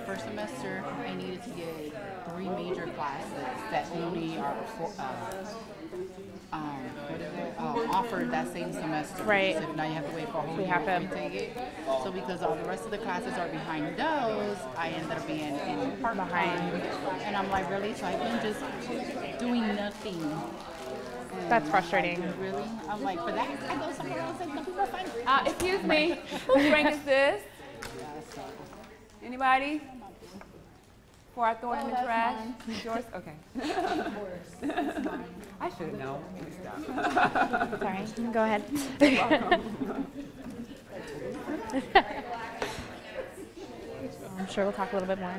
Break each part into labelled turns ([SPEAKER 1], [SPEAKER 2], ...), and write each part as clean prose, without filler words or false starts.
[SPEAKER 1] first semester, I needed to get 3 major classes that only are offered that same semester.
[SPEAKER 2] Right.
[SPEAKER 1] So now you have to wait for a whole
[SPEAKER 2] We
[SPEAKER 1] year
[SPEAKER 2] have
[SPEAKER 1] before
[SPEAKER 2] to.
[SPEAKER 1] you take it. So because all the rest of the classes are behind those, I ended up being in part behind. And I'm like, really? So I've been just doing nothing. And
[SPEAKER 2] That's frustrating.
[SPEAKER 1] Like, really? I'm like, for that, I go somewhere else and the people are fine.
[SPEAKER 3] Excuse me, whose drink is this? Anybody? Before I throw it in the trash? It's yours? Okay. I should have known. Let me stop.
[SPEAKER 2] Sorry, go ahead. I'm sure we'll talk a little bit more.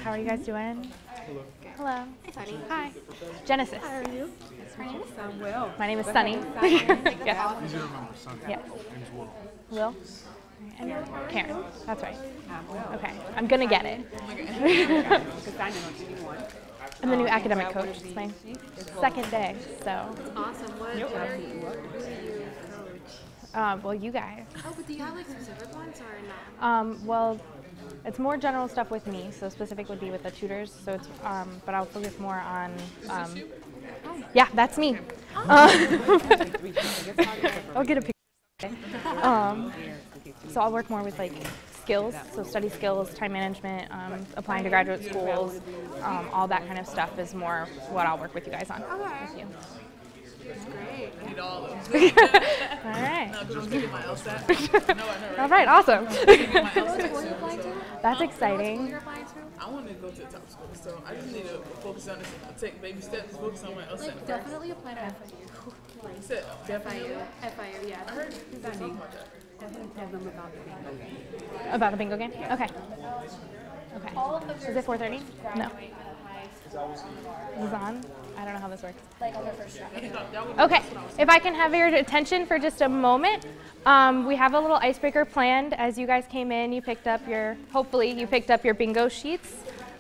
[SPEAKER 2] How are you guys doing? Hello.
[SPEAKER 4] Hi, Sunny.
[SPEAKER 2] Hi. Genesis.
[SPEAKER 4] How are you?
[SPEAKER 3] I'm Will.
[SPEAKER 2] My name is Sunny. Yeah.
[SPEAKER 5] Easy to remember, son.
[SPEAKER 2] Yeah.
[SPEAKER 5] Name's Will.
[SPEAKER 2] Will? And Karen. That's right.
[SPEAKER 3] I'm Will.
[SPEAKER 2] Okay. I'm going to get it.
[SPEAKER 3] Because I know what you want.
[SPEAKER 2] I'm the new academic coach. It's my second day, so.
[SPEAKER 4] Awesome. What who do you coach?
[SPEAKER 2] Well, you guys.
[SPEAKER 4] Oh, but do you have like specific ones or not?
[SPEAKER 2] Well, it's more general stuff with me. So specific would be with the tutors. So it's, but I'll focus more on. Yeah, that's me. I'll get a picture. So I'll work more with like skills, so study skills, time management, applying to graduate schools, all that kind of stuff is more what I'll work with you guys on.
[SPEAKER 4] Okay.
[SPEAKER 2] With you.
[SPEAKER 4] That's great.
[SPEAKER 6] I need all of them.
[SPEAKER 2] All right.
[SPEAKER 6] No, because I'm taking my LSAT. No, I know, right?
[SPEAKER 2] All right, awesome.
[SPEAKER 6] I'm taking my
[SPEAKER 4] What
[SPEAKER 6] LSAT
[SPEAKER 4] school are you
[SPEAKER 6] soon.
[SPEAKER 4] applying to?
[SPEAKER 2] That's
[SPEAKER 4] What school
[SPEAKER 2] exciting.
[SPEAKER 4] you're applying to?
[SPEAKER 6] I want to go to the top school, so I just need to focus on this, take baby steps, focus on my LSAT
[SPEAKER 4] Like,
[SPEAKER 6] first.
[SPEAKER 4] definitely apply to FIU.
[SPEAKER 6] You said definitely.
[SPEAKER 4] FIU, yeah.
[SPEAKER 6] I heard people talking about that.
[SPEAKER 3] Tell them about the bingo game.
[SPEAKER 2] About a bingo game? Okay. Okay. Is it 4:30? No. Is it on? I don't know how this works. Okay, if I can have your attention for just a moment. We have a little icebreaker planned. As you guys came in, you picked up your, hopefully you picked up your bingo sheets.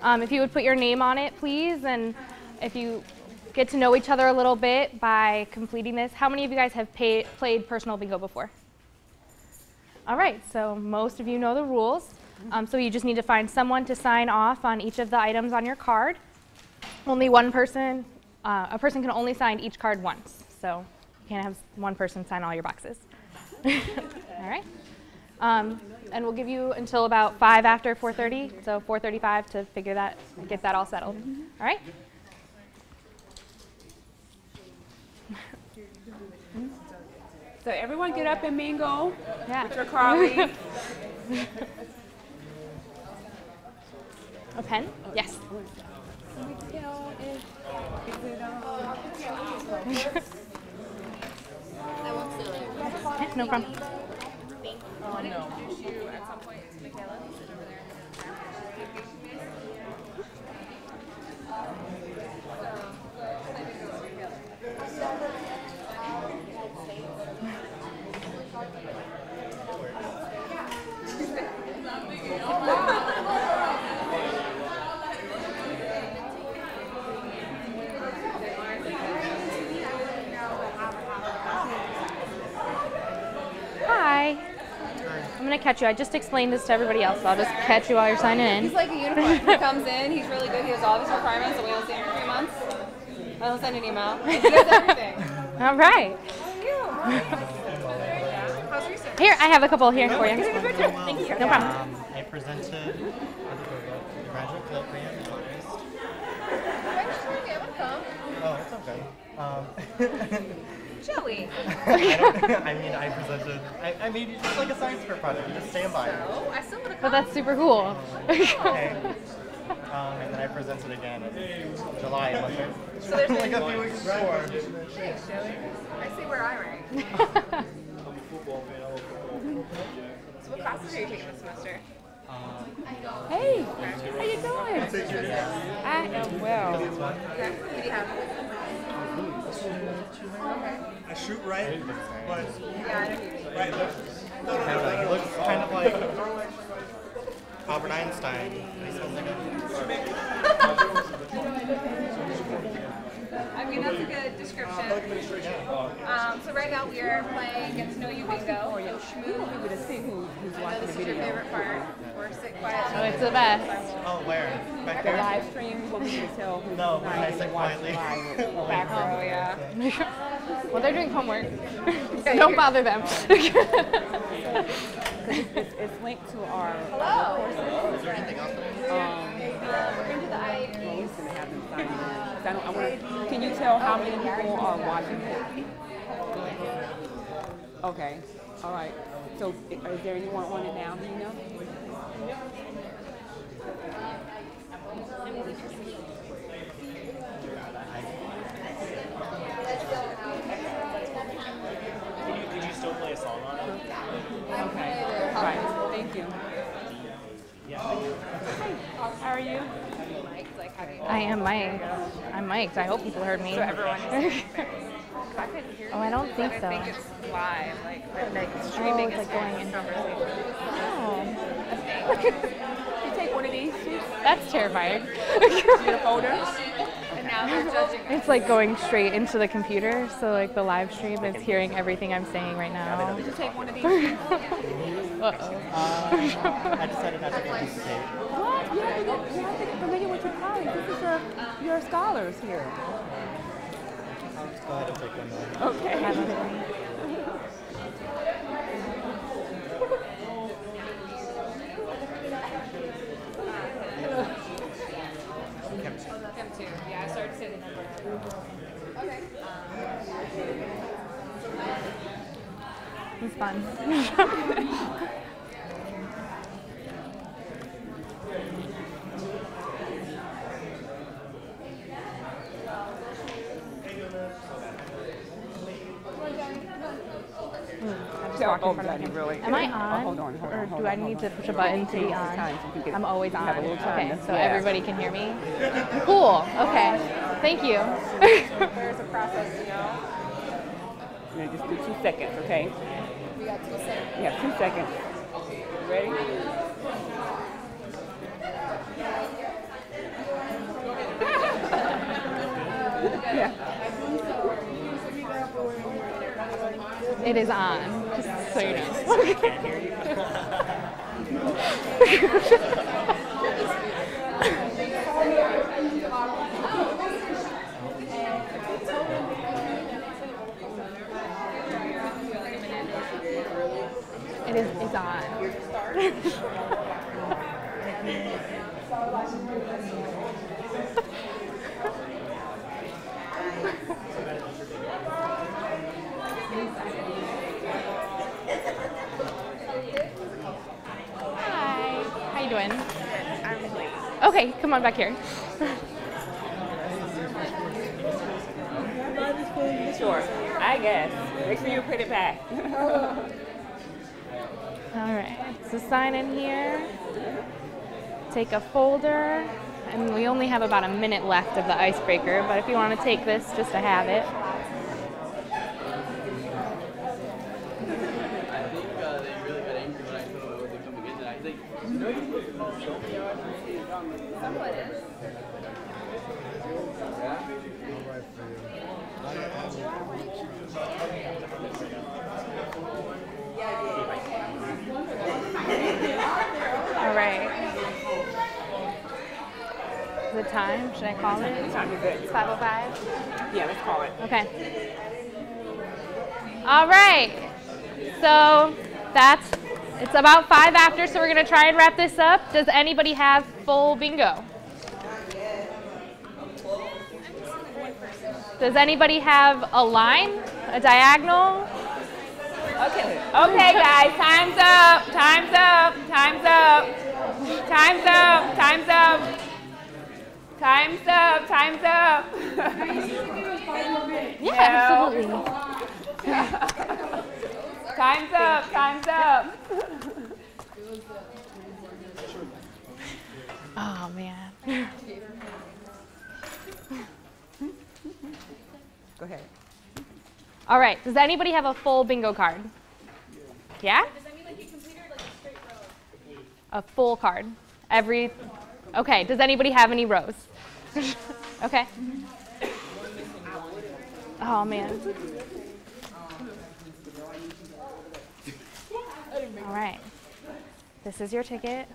[SPEAKER 2] If you would put your name on it, please, and if you get to know each other a little bit by completing this. How many of you guys have played personal bingo before? All right, so most of you know the rules. So you just need to find someone to sign off on each of the items on your card. Only one person, a person can only sign each card once. So you can't have one person sign all your boxes. All right. And we'll give you until about 5 after 4:30, so 4:35 to figure that, get that all settled. All right?
[SPEAKER 3] So everyone get up and mingle
[SPEAKER 2] Yeah.
[SPEAKER 3] with your colleagues.
[SPEAKER 2] A pen? Yes. Okay, no problem. Hi. I'm going to catch you. I just explained this to everybody else, so I'll just catch you while you're signing in.
[SPEAKER 7] He's like a unicorn. He comes in, he's really good, he has all of his requirements, and we don't see him for 3 months. I don't send an email. He does everything.
[SPEAKER 2] All right. Here, I have a couple here for you.
[SPEAKER 7] Thank you.
[SPEAKER 2] No problem.
[SPEAKER 8] I presented the graduate program in August. Oh, it's okay.
[SPEAKER 7] Joey.
[SPEAKER 8] I presented, I made you just like a science fair project, just stand by.
[SPEAKER 7] Oh, I still would have
[SPEAKER 2] But that's super cool.
[SPEAKER 8] Okay. And then I presented again in July,
[SPEAKER 7] So there's
[SPEAKER 8] like a few weeks before.
[SPEAKER 7] Thanks, Joey. I see where I rank. So what classes are you taking this semester?
[SPEAKER 3] Hey, how you doing? I am well.
[SPEAKER 7] Okay. What do you have?
[SPEAKER 5] I shoot right, but
[SPEAKER 7] Yeah, I don't
[SPEAKER 8] I don't know, he looks kind of like Albert Einstein.
[SPEAKER 7] I mean, mean, that's a good description. So right now we are playing Get to Know You Bingo.
[SPEAKER 3] People to see who's watching the
[SPEAKER 7] This is your
[SPEAKER 3] video.
[SPEAKER 7] favorite part. Or sit quietly.
[SPEAKER 2] Oh, it's the best.
[SPEAKER 8] Oh, where? Back
[SPEAKER 3] The
[SPEAKER 8] there?
[SPEAKER 3] live stream, we'll be able to tell who's
[SPEAKER 8] No,
[SPEAKER 3] not
[SPEAKER 8] when I
[SPEAKER 3] even
[SPEAKER 8] said
[SPEAKER 3] watching
[SPEAKER 8] quietly.
[SPEAKER 3] live.
[SPEAKER 7] Back row, yeah.
[SPEAKER 2] Well, they're doing homework. So don't bother them.
[SPEAKER 3] It's linked to our courses.
[SPEAKER 8] Is there anything else?
[SPEAKER 3] Well, we're just gonna have them sign in. 'Cause I wanna, can you tell how many people are watching it? Okay, all right. So is there anyone on it now? Do you know?
[SPEAKER 8] Could you still play a song on it?
[SPEAKER 3] Okay, right. Thank you.
[SPEAKER 7] How are you?
[SPEAKER 2] I am mic'd. I'm mic'd. I hope people heard me.
[SPEAKER 7] So everyone is I couldn't hear
[SPEAKER 2] Oh, I don't think
[SPEAKER 7] I
[SPEAKER 2] so.
[SPEAKER 7] think it's live, like
[SPEAKER 2] Oh,
[SPEAKER 7] streaming
[SPEAKER 2] it's
[SPEAKER 7] is
[SPEAKER 2] like going in.
[SPEAKER 7] conversation.
[SPEAKER 2] Oh,
[SPEAKER 3] You take one of these.
[SPEAKER 2] that's terrifying.
[SPEAKER 3] Your folder.
[SPEAKER 7] And now they're judging us.
[SPEAKER 2] It's like going straight into the computer, so like the live stream is hearing everything I'm saying right now.
[SPEAKER 3] Did you take one of these?
[SPEAKER 2] Uh-oh.
[SPEAKER 8] I decided not to participate.
[SPEAKER 3] What? You have to get familiar with your colleagues. This is your scholars here.
[SPEAKER 8] I'll just go ahead and take one more.
[SPEAKER 3] Okay.
[SPEAKER 7] Him too. Yeah, I started to say the number. Okay.
[SPEAKER 2] It's fun.
[SPEAKER 3] Tell everybody really.
[SPEAKER 2] Am I on?
[SPEAKER 3] Hold on.
[SPEAKER 2] Or do I need to push a button to be on? I'm always on.
[SPEAKER 3] Have a little time.
[SPEAKER 2] Okay, so
[SPEAKER 3] Yeah.
[SPEAKER 2] everybody can hear me? Cool. Okay. Thank you.
[SPEAKER 7] There's a process to know.
[SPEAKER 3] Yeah, just do 2 seconds, okay?
[SPEAKER 7] We got 2 seconds.
[SPEAKER 3] Yeah, 2 seconds. Ready? Yeah.
[SPEAKER 2] It is on, just so you know. It's on. Hi. How you doing?
[SPEAKER 7] I'm late.
[SPEAKER 2] Okay, come on back here.
[SPEAKER 3] Sure. I guess. Make sure you put it back.
[SPEAKER 2] All right, so sign in here, take a folder, and we only have about a minute left of the icebreaker, but if you want to take this just to have it.
[SPEAKER 9] I think they really got angry when I told them I wasn't coming in, and I think,
[SPEAKER 7] Somewhat is.
[SPEAKER 2] All right. Is it time? Should I call it?
[SPEAKER 3] Time is it?
[SPEAKER 2] It's 5:05.
[SPEAKER 3] Yeah, let's call it.
[SPEAKER 2] Okay. All right. So it's about 5 after, so we're going to try and wrap this up. Does anybody have full bingo? Does anybody have a line, a diagonal?
[SPEAKER 3] Okay. Okay, guys. Time's up. Time's up. Time's up. Time's up. Time's up. Time's up. Time's up.
[SPEAKER 2] Yeah, absolutely.
[SPEAKER 3] Time's up. Time's up.
[SPEAKER 2] Oh, man.
[SPEAKER 3] Go ahead.
[SPEAKER 2] All right. Does anybody have a full bingo card? Yeah?
[SPEAKER 4] Does that mean like you completed like a straight row?
[SPEAKER 2] A full card. Okay. Does anybody have any rows? Okay. Oh, man. All right. This is your ticket.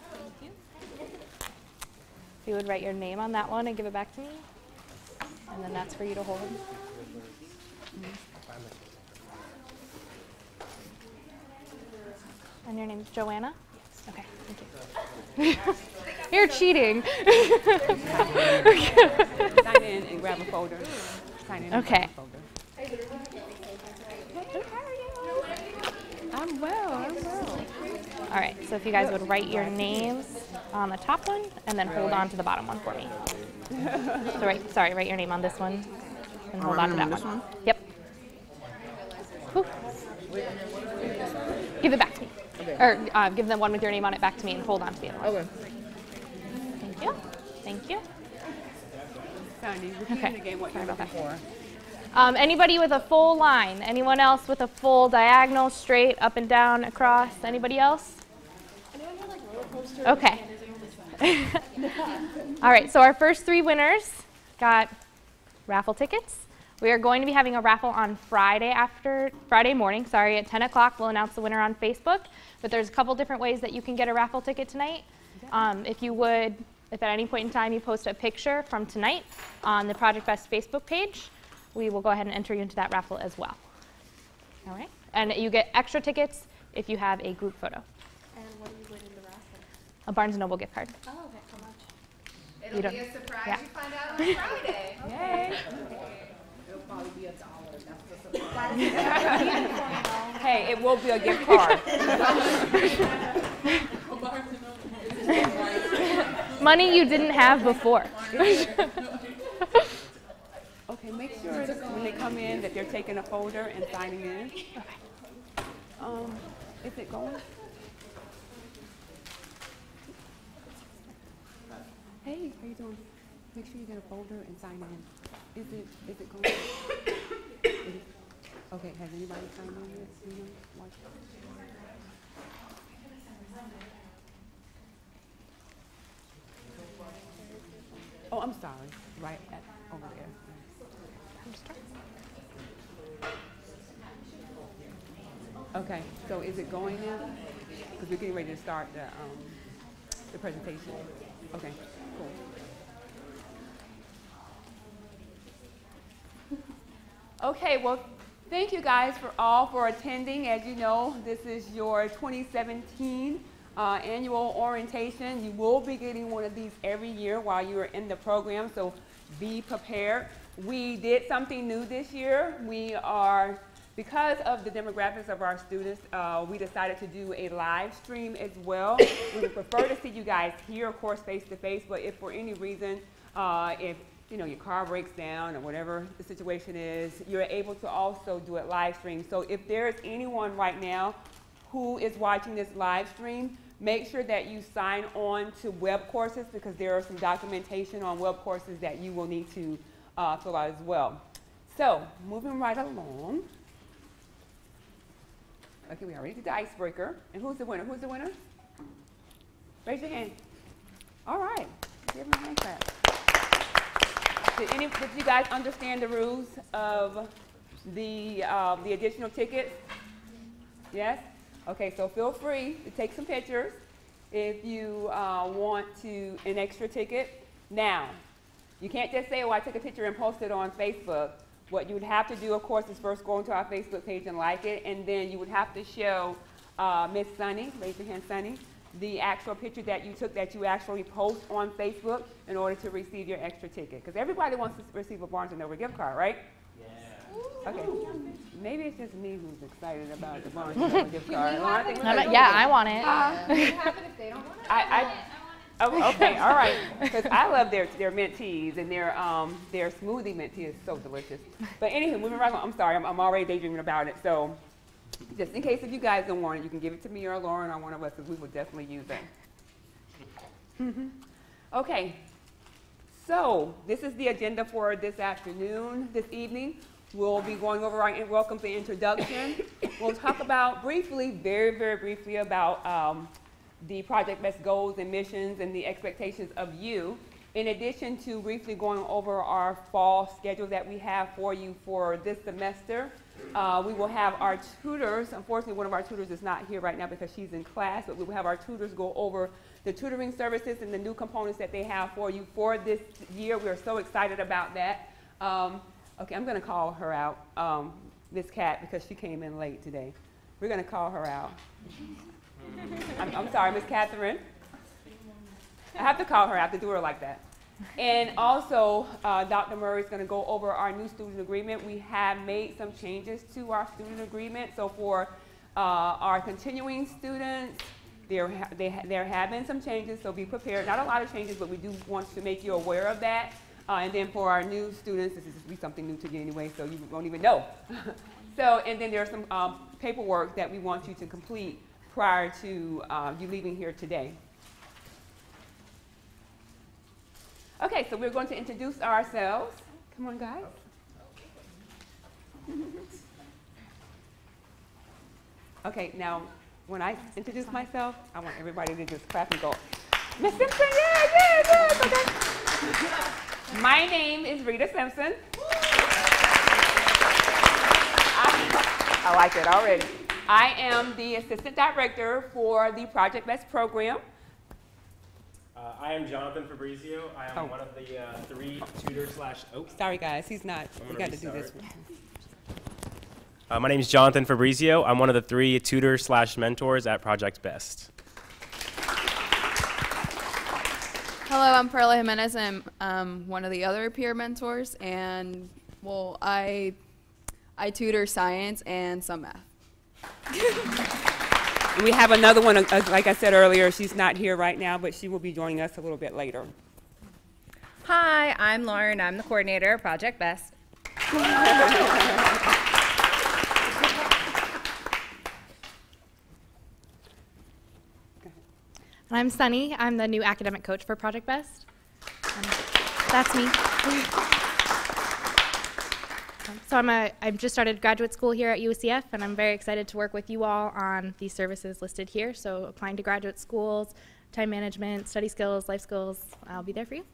[SPEAKER 2] If you would write your name on that one and give it back to me. And then that's for you to hold. And your name's Joanna? Okay, thank you. You're cheating.
[SPEAKER 3] Sign in and grab a folder. Sign in and
[SPEAKER 2] Okay.
[SPEAKER 3] grab a folder. I'm well, I'm well.
[SPEAKER 2] All right, so if you guys would write your names on the top one and then hold on to the bottom one for me. So write your name on this one and hold on to that one. Yep. Whew. Give it back to me.
[SPEAKER 6] Okay.
[SPEAKER 2] Or give the one with your name on it back to me and hold on to the other one.
[SPEAKER 6] Okay.
[SPEAKER 2] Thank you. Thank you.
[SPEAKER 3] Sandy, repeat it again what you're looking for.
[SPEAKER 2] Anybody with a full line? Anyone else with a full diagonal, straight, up and down, across? Anybody else?
[SPEAKER 4] Anyone have like roller coaster?
[SPEAKER 2] Okay. All right, so our first 3 winners got raffle tickets. We are going to be having a raffle on Friday morning, at 10 o'clock. We'll announce the winner on Facebook. But there's a couple different ways that you can get a raffle ticket tonight. If at any point in time you post a picture from tonight on the Project Best Facebook page, we will go ahead and enter you into that raffle as well. All right? And you get extra tickets if you have a group photo.
[SPEAKER 4] And what do you win in the raffle?
[SPEAKER 2] A Barnes & Noble gift card.
[SPEAKER 4] Oh, okay, how much?
[SPEAKER 10] It'll be a surprise.
[SPEAKER 2] Yeah.
[SPEAKER 10] You find out on Friday.
[SPEAKER 3] Yay.
[SPEAKER 10] It'll probably be $1. That's the surprise.
[SPEAKER 3] Hey, it will be a gift card.
[SPEAKER 2] Money you didn't have before.
[SPEAKER 3] Okay, make sure when they come in that they're taking a folder and signing in. Is it going? Hey, how you doing? Make sure you get a folder and sign in. Is it going? Okay, has anybody signed in yet? Oh, I'm sorry. Right over there. Okay, so is it going now? Because we're getting ready to start the presentation. Okay, cool. Okay, well, thank you guys for attending. As you know, this is your 2017 annual orientation. You will be getting one of these every year while you are in the program, so be prepared. We did something new this year. Because of the demographics of our students, we decided to do a live stream as well. We would prefer to see you guys here, of course, face to face, but if for any reason, if your car breaks down or whatever the situation is, you're able to also do it live stream. So if there's anyone right now who is watching this live stream, make sure that you sign on to web courses, because there are some documentation on web courses that you will need to fill out as well. So moving right along. Okay, we already did the icebreaker. And who's the winner? Who's the winner? Raise your hand. All right. Give them a hand clap. Did you guys understand the rules of the additional tickets? Yes? Okay, so feel free to take some pictures if you want an extra ticket. Now, you can't just say, oh, I took a picture and posted it on Facebook. What you would have to do, of course, is first go into our Facebook page and like it, and then you would have to show Miss Sunny, raise your hand, Sunny, the actual picture that you took that you actually post on Facebook in order to receive your extra ticket. Because everybody wants to receive a Barnes & Noble gift card, right? Yeah. Okay. Maybe it's just me who's excited about the Barnes & Noble gift card.
[SPEAKER 2] Yeah, I want it.
[SPEAKER 10] You have it if they don't want it.
[SPEAKER 3] Oh, okay, all right. Because I love their mint teas, and their smoothie mint tea is so delicious. But anywho, moving right on. I'm sorry, I'm already daydreaming about it. So just in case if you guys don't want it, you can give it to me or Lauren or one of us, because we will definitely use it. Okay. So this is the agenda for this afternoon, this evening. We'll be going over our welcome to introduction. We'll talk about briefly, very, very briefly, about the Project Best goals and missions and the expectations of you in addition to briefly going over our fall schedule that we have for you for this semester, we will have our tutors. Unfortunately, one of our tutors is not here right now because she's in class, but we will have our tutors go over the tutoring services and the new components that they have for you for this year. We're so excited about that. Okay, I'm going to call her out, Miss Cat, because she came in late today. We're going to call her out. I'm sorry, Miss Catherine. I have to call her. I have to do her like that. And also, Dr. Murray is going to go over our new student agreement. We have made some changes to our student agreement. So for our continuing students, there have been some changes, so be prepared. Not a lot of changes, but we do want to make you aware of that. And then for our new students, this is be something new to you anyway, so you won't even know. So, and then there's some paperwork that we want you to complete prior to you leaving here today. Okay, so we're going to introduce ourselves. Come on, guys. Okay, now, when I introduce myself, I want everybody to just clap and go, Miss Simpson, yes, okay. My name is Rita Simpson. I like it already. I am the Assistant Director for the Project Best program.
[SPEAKER 11] I am Jonathan Fabrizio. I am one of the 3 tutors / oh.
[SPEAKER 3] Sorry guys, he's not. We got to do this.
[SPEAKER 11] My name is Jonathan Fabrizio. I'm one of the 3 tutors / mentors at Project Best.
[SPEAKER 12] Hello, I'm Perla Jimenez. I'm one of the other peer mentors, and well, I tutor science and some math.
[SPEAKER 3] We have another one, like I said earlier, she's not here right now, but she will be joining us a little bit later.
[SPEAKER 13] Hi, I'm Lauren. I'm the coordinator of Project Best.
[SPEAKER 2] I'm Sunny. I'm the new academic coach for Project Best. That's me. So I've just started graduate school here at UCF, and I'm very excited to work with you all on these services listed here. So applying to graduate schools, time management, study skills, life skills, I'll be there for you.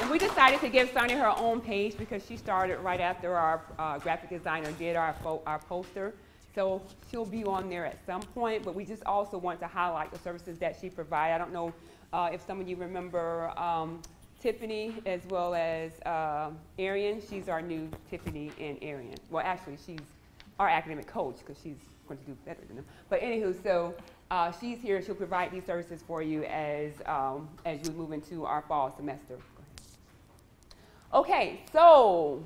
[SPEAKER 3] And we decided to give Sunny her own page because she started right after our graphic designer did our poster. So she'll be on there at some point, but we just also want to highlight the services that she provides. I don't know if some of you remember Tiffany as well as Arian. She's our new Tiffany and Arian. Well, actually, she's our academic coach because she's going to do better than them. But anywho, so she's here. She'll provide these services for you as you move into our fall semester. Okay, so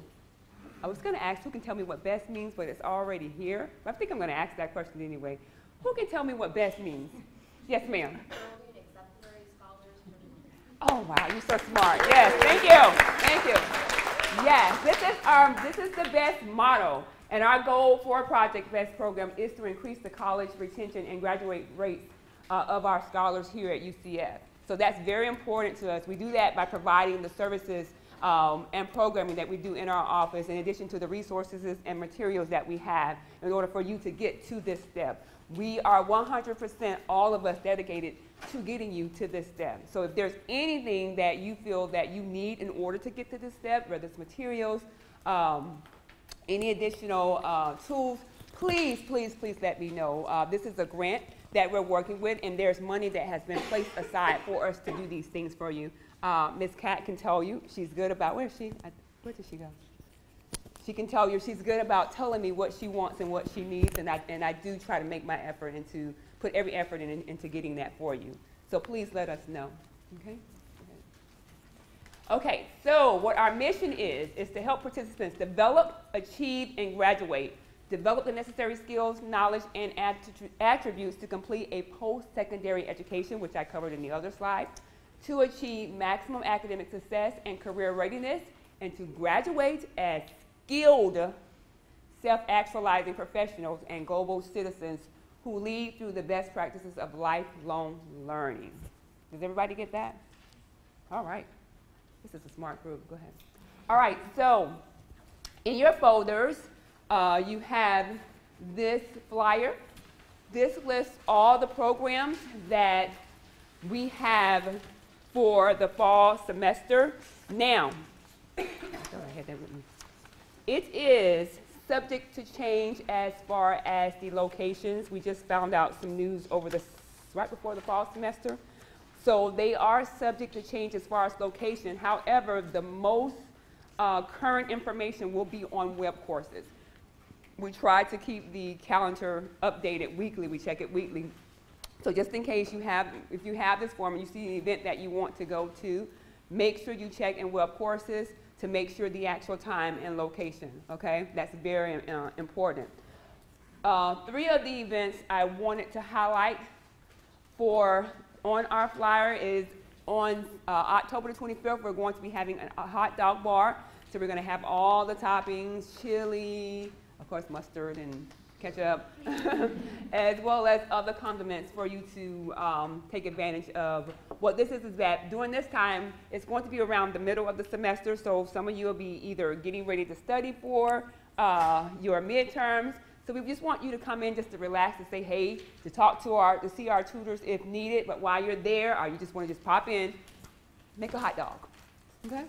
[SPEAKER 3] I was going to ask who can tell me what best means, but it's already here. But I think I'm going to ask that question anyway. Who can tell me what best means? Yes, ma'am. Oh, wow, you're so smart. Yes, thank you. Thank you. Yes, this is the BEST motto. And our goal for Project BEST program is to increase the college retention and graduate rates of our scholars here at UCF. So that's very important to us. We do that by providing the services and programming that we do in our office, in addition to the resources and materials that we have in order for you to get to this step. We are 100%, all of us, dedicated to getting you to this step. So if there's anything that you feel that you need in order to get to this step, whether it's materials, any additional tools, please, please, please let me know. This is a grant that we're working with, and there's money that has been placed aside for us to do these things for you. Ms. Cat can tell you, she's good about, where is she? Where did she go? She can tell you she's good about telling me what she wants and what she needs, and I do try to make my effort into, put every effort into getting that for you. So please let us know, okay? Okay, so what our mission is to help participants develop, achieve, and graduate, develop the necessary skills, knowledge, and attributes to complete a post-secondary education, which I covered in the other slide, to achieve maximum academic success and career readiness, and to graduate as skilled, self-actualizing professionals and global citizens who lead through the best practices of lifelong learning. Does everybody get that? All right. This is a smart group. Go ahead. All right. So in your folders, you have this flyer. This lists all the programs that we have for the fall semester. Now, I thought I had that with me. It is subject to change as far as the locations. We just found out some news over right before the fall semester. So they are subject to change as far as location. However, the most current information will be on web courses. We try to keep the calendar updated weekly. We check it weekly. So just in case if you have this form and you see an event that you want to go to, make sure you check in web courses to make sure the actual time and location, okay? That's very important. 3 of the events I wanted to highlight on our flyer is on October the 25th, we're going to be having a hot dog bar. So we're going to have all the toppings, chili, of course mustard and ketchup, as well as other condiments for you to take advantage of. What this is that during this time, it's going to be around the middle of the semester, so some of you will be either getting ready to study for your midterms. So we just want you to come in just to relax and say hey, to see our tutors if needed, but while you're there, or you just want to just pop in, make a hot dog, okay?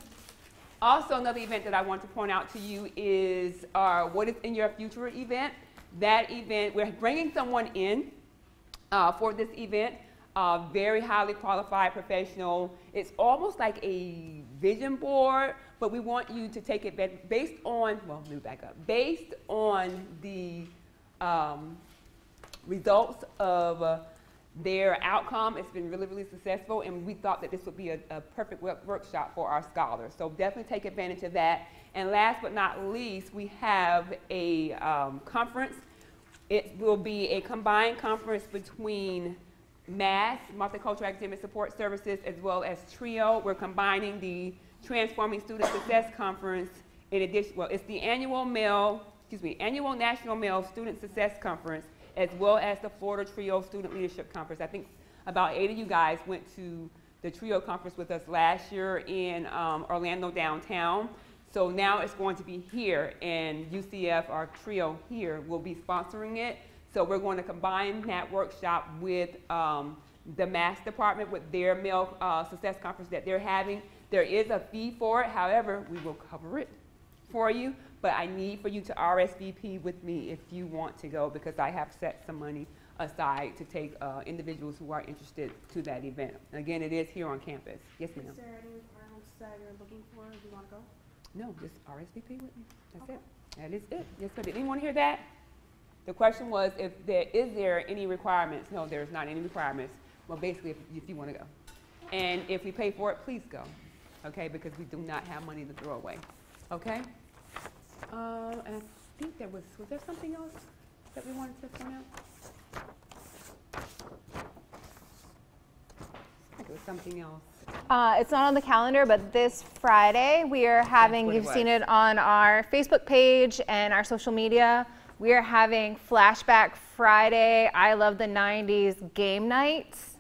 [SPEAKER 3] Also, another event that I want to point out to you is What is in Your Future event. That event, we're bringing someone in for this event, very highly qualified professional. It's almost like a vision board, but we want you to take it based on, well, let me back up, based on the results of their outcome. It's been really, really successful, and we thought that this would be a perfect workshop for our scholars. So definitely take advantage of that. And last but not least, we have a conference. It will be a combined conference between MASS, Multicultural Academic Support Services, as well as TRIO. We're combining the Transforming Student Success Conference in addition, well, it's the annual National Male Student Success Conference, as well as the Florida TRIO Student Leadership Conference. I think about 8 of you guys went to the TRIO conference with us last year in Orlando downtown. So now it's going to be here, and UCF, our TRIO here, will be sponsoring it. So we're going to combine that workshop with the MASS department with their male success conference that they're having. There is a fee for it. However, we will cover it for you, but I need for you to RSVP with me if you want to go, because I have set some money aside to take individuals who are interested to that event. Again, it is here on campus. Yes, ma'am.
[SPEAKER 4] Is there any requirements that you're looking for if you want to go?
[SPEAKER 3] No, just RSVP with me. That's it. That is it. Yes, sir. Did anyone hear that? The question was, is there any requirements? No, there's not any requirements. Well, basically, if you want to go. And if we pay for it, please go. Okay, because we do not have money to throw away. Okay? And I think was there something else that we wanted to point out? I think it was something else.
[SPEAKER 2] It's not on the calendar, but this Friday we are having, you've seen it on our Facebook page and our social media, we are having Flashback Friday, I Love the 90s game nights.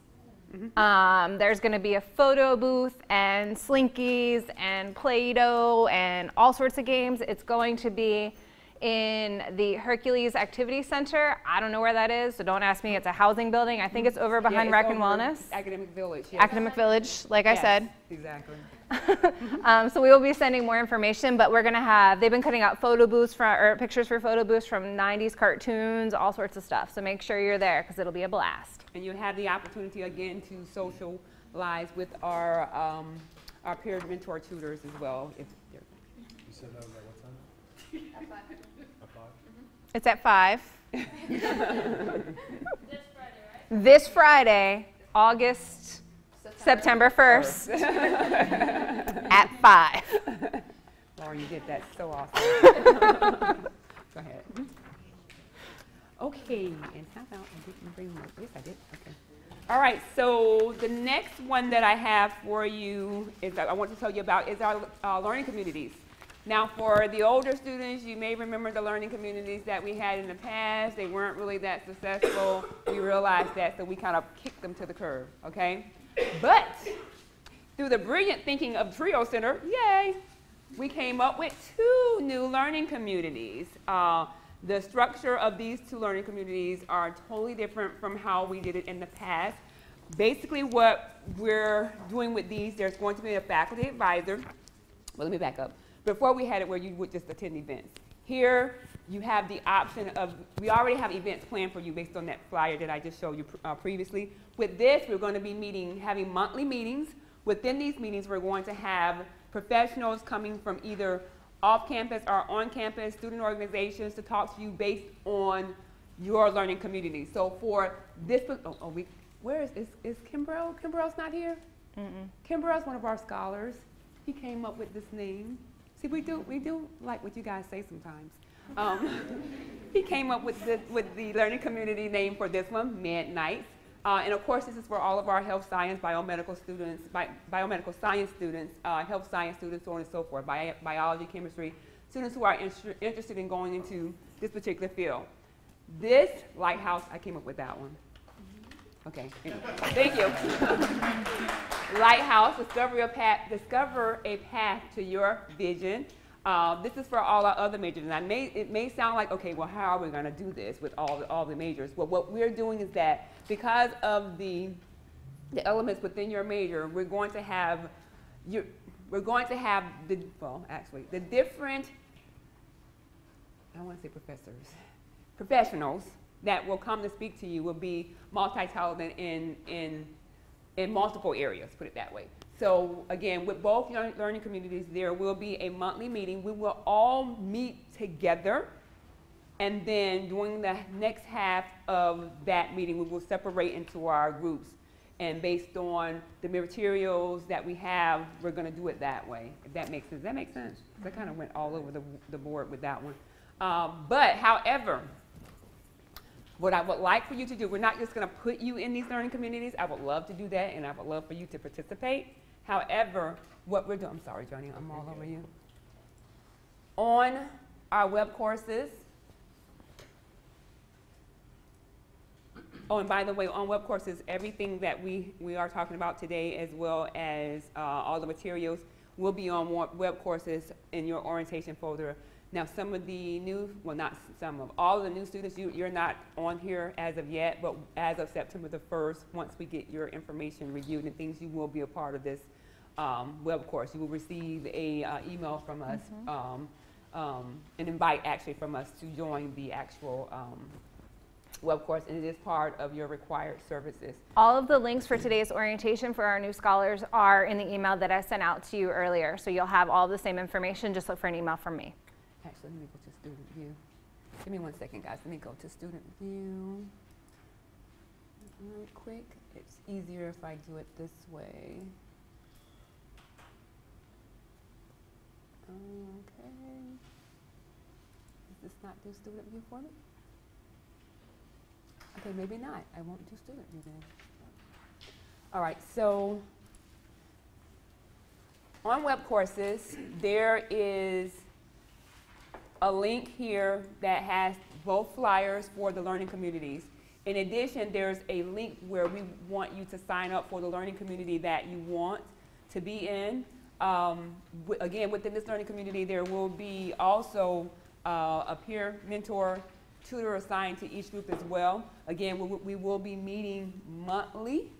[SPEAKER 2] Mm-hmm. There's going to be a photo booth and Slinkies and Play-Doh and all sorts of games. It's going to be in the Hercules Activity Center. I don't know where that is, so don't ask me. It's a housing building. I think it's over behind Rec and Wellness.
[SPEAKER 3] Academic Village. Yes.
[SPEAKER 2] Academic Village, like I said.
[SPEAKER 3] Exactly.
[SPEAKER 2] So we will be sending more information, but we're going to have, they've been cutting out photo booths or pictures for photo booths from 90s cartoons, all sorts of stuff. So make sure you're there because it'll be a blast.
[SPEAKER 3] And you'll have the opportunity again to socialize with our peer mentor tutors as well. If
[SPEAKER 11] you said that was at what time?
[SPEAKER 2] It's at 5. This Friday, August, September 1st, at 5.
[SPEAKER 3] Lauren, you did that so awesome. Go ahead. Okay, and how about I didn't bring my, yes I did, okay. All right, so the next one that I have for you is I want to tell you about is our learning communities. Now for the older students, you may remember the learning communities that we had in the past. They weren't really that successful. We realized that, so we kind of kicked them to the curb, okay? But through the brilliant thinking of TRIO Center, yay, we came up with 2 new learning communities. The structure of these 2 learning communities are totally different from how we did it in the past. Basically what we're doing with these, there's going to be a faculty advisor. Well, let me back up. Before we had it where you would just attend events. Here you have the option of, we already have events planned for you based on that flyer that I just showed you previously. With this, we're going to be having monthly meetings. Within these meetings, we're going to have professionals coming from either off campus or on campus, student organizations to talk to you based on your learning community. So for this, where is Kimbrough? Kimbrough's not here? Kimbrough's one of our scholars. He came up with this name. See, we do like what you guys say sometimes. He came up with the learning community name for this one, Midnight. And of course, this is for all of our health science, biomedical students, biomedical science students, health science students, so on and so forth, biology, chemistry, students who are interested in going into this particular field. This Lighthouse, I came up with that one. Okay, anyway, thank you. Lighthouse, discover a path to your vision. This is for all our other majors, and it may sound like, okay, well, how are we going to do this with all the majors? Well, what we're doing is that because of the elements within your major, we're going to have the different, I want to say professionals that will come to speak to you will be multi-talented in multiple areas, put it that way. So again, with both learning communities, there will be a monthly meeting. We will all meet together, and then during the next half of that meeting, we will separate into our groups. And based on the materials that we have, we're going to do it that way, if that makes sense. Does that make sense? I kind of went all over the board with that one. But however, what I would like for you to do, we're not just going to put you in these learning communities. I would love to do that, and I would love for you to participate. However, what we're doing, I'm sorry, Johnny, I'm all over you. On our web courses, oh, and by the way, on web courses, everything that we are talking about today, as well as all the materials, will be on web courses in your orientation folder. Now, some of the new, well, not some of, all of the new students, you're not on here as of yet, but as of September the 1st, once we get your information reviewed and things, you will be a part of this web course. You will receive a email from us, an invite actually from us to join the actual web course, and it is part of your required services.
[SPEAKER 13] All of the links for today's orientation for our new scholars are in the email that I sent out to you earlier, so you'll have all the same information. Just look for an email from me.
[SPEAKER 3] Actually, let me go to student view. Give me 1 second, guys. Let me go to student view real quick. It's easier if I do it this way. Okay. Does this not do student view for me? Okay, maybe not. I won't do student view then. All right, so on web courses, there is a link here that has both flyers for the learning communities. In addition, there's a link where we want you to sign up for the learning community that you want to be in. Again, within this learning community, there will be also a peer mentor tutor assigned to each group as well. Again, we will be meeting monthly.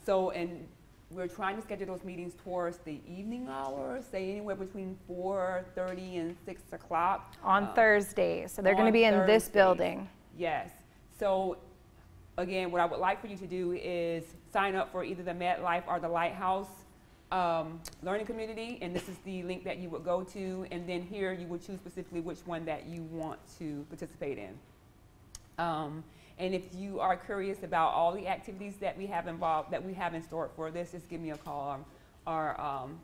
[SPEAKER 3] So, and we're trying to schedule those meetings towards the evening hours, say anywhere between 4:30 and 6 o'clock.
[SPEAKER 13] On Thursdays, so they're going to be in this building.
[SPEAKER 3] Yes. So again, what I would like for you to do is sign up for either the MetLife or the Lighthouse learning community, and this is the link that you would go to, and then here you would choose specifically which one that you want to participate in. And if you are curious about all the activities that we have involved, that we have in store for this, just give me a call or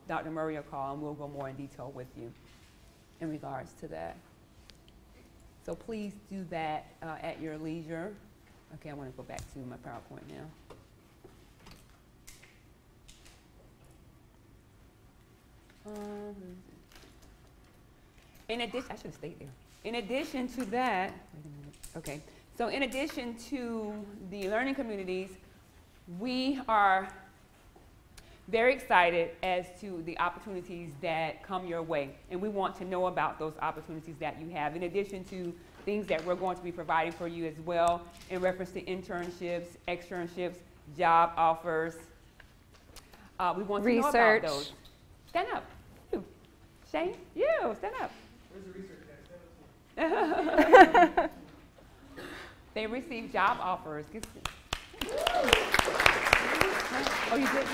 [SPEAKER 3] Dr. Murray a call, and we'll go more in detail with you in regards to that. So please do that at your leisure. Okay, I want to go back to my PowerPoint now. In addition, I should have stayed there. In addition to that, wait a minute. Okay. So in addition to the learning communities, we are very excited as to the opportunities that come your way. And we want to know about those opportunities that you have, in addition to things that we're going to be providing for you as well in reference to internships, externships, job offers. We want to know about those. Stand up. You. Shane, you, stand up.
[SPEAKER 5] Where's the research guy?
[SPEAKER 3] They receive job offers. Oh, you did?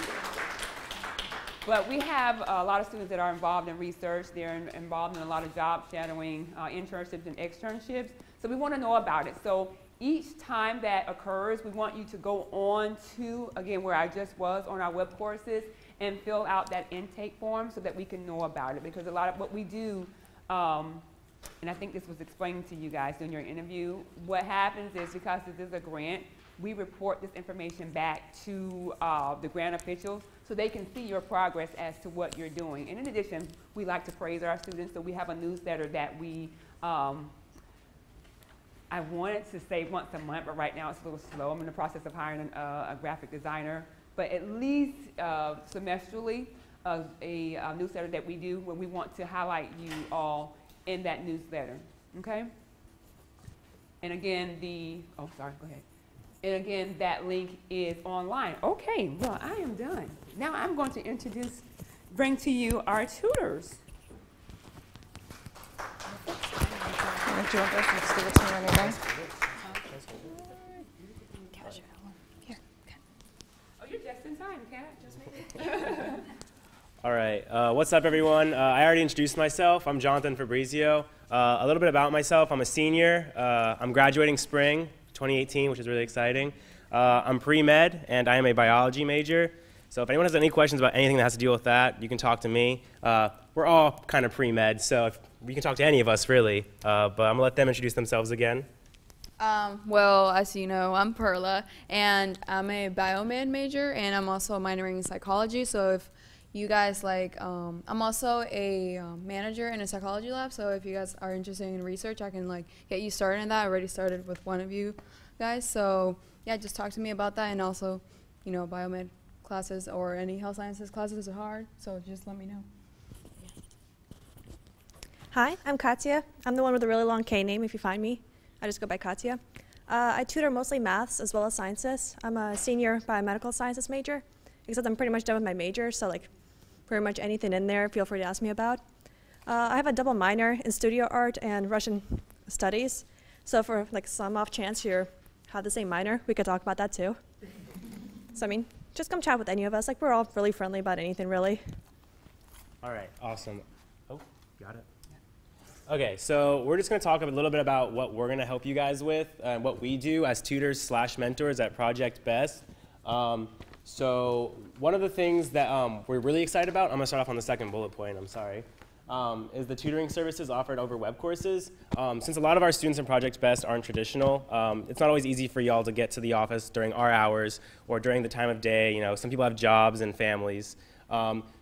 [SPEAKER 3] But we have a lot of students that are involved in research. They're involved in a lot of job shadowing, internships and externships. So we want to know about it. So each time that occurs, we want you to go on to, again, where I just was on our web courses and fill out that intake form so that we can know about it. Because a lot of what we do, and I think this was explained to you guys during your interview, what happens is because this is a grant, we report this information back to the grant officials so they can see your progress as to what you're doing. And in addition, we like to praise our students, so we have a newsletter that we, I wanted to say once a month, but right now it's a little slow. I'm in the process of hiring a graphic designer, but at least semestrally, a newsletter that we do where we want to highlight you all in that newsletter, okay? And again, oh, sorry, go ahead. And again, that link is online. Okay, well, I am done. Now I'm going to bring to you our tutors.
[SPEAKER 14] Do you want this? Just give it to me when you're done.
[SPEAKER 3] Here, okay. Oh, you're just in time, Kat. Just me.
[SPEAKER 11] All right, what's up everyone? I already introduced myself. I'm Jonathan Fabrizio. A little bit about myself, I'm a senior. I'm graduating spring 2018, which is really exciting. I'm pre-med and I am a biology major. So if anyone has any questions about anything that has to deal with that, you can talk to me. We're all kind of pre-med, so you can talk to any of us really, but I'm gonna let them introduce themselves again.
[SPEAKER 12] Well, as you know, I'm Perla, and I'm a biomed major, and I'm also minoring in psychology. So if you guys like, I'm also a manager in a psychology lab. So if you guys are interested in research, I can like get you started in that. I already started with one of you guys. So yeah, just talk to me about that, and also, you know, biomed classes or any health sciences classes are hard. So just let me know.
[SPEAKER 15] Hi, I'm Katya. I'm the one with a really long K name if you find me. I just go by Katya. I tutor mostly maths as well as sciences. I'm a senior biomedical sciences major, except I'm pretty much done with my major, so like pretty much anything in there, feel free to ask me about. I have a double minor in studio art and Russian studies, so for like some off chance you have the same minor, we could talk about that too. So I mean, just come chat with any of us. Like we're all really friendly about anything really.
[SPEAKER 11] All right, awesome. Oh, got it. Okay, so we're just going to talk a little bit about what we're going to help you guys with and what we do as tutors/mentors at Project Best. So one of the things that we're really excited about, I'm going to start off on the second bullet point, I'm sorry, is the tutoring services offered over web courses. Since a lot of our students in Project Best aren't traditional, it's not always easy for y'all to get to the office during our hours or during the time of day. You know, some people have jobs and families.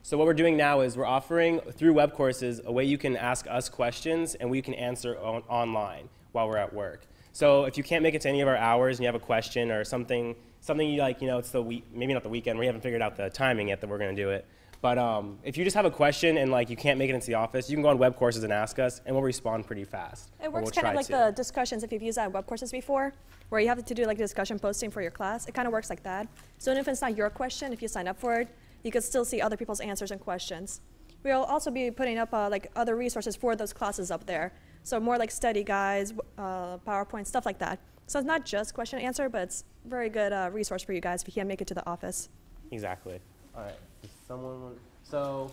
[SPEAKER 11] So what we're doing now is we're offering, through web courses, a way you can ask us questions and we can answer online while we're at work. So if you can't make it to any of our hours and you have a question or something you like, you know, it's the week, maybe not the weekend, we haven't figured out the timing yet that we're going to do it. But if you just have a question and like you can't make it into the office, you can go on web courses and ask us, and we'll respond pretty fast.
[SPEAKER 15] It works kind of like the discussions if you've used that in web courses before, where you have to do like discussion posting for your class. It kind of works like that. So even if it's not your question, if you sign up for it, you can still see other people's answers and questions. We'll also be putting up like other resources for those classes up there. So more like study guides, PowerPoint, stuff like that. So it's not just question and answer, but it's a very good resource for you guys if you can't make it to the office.
[SPEAKER 11] Exactly. All right. So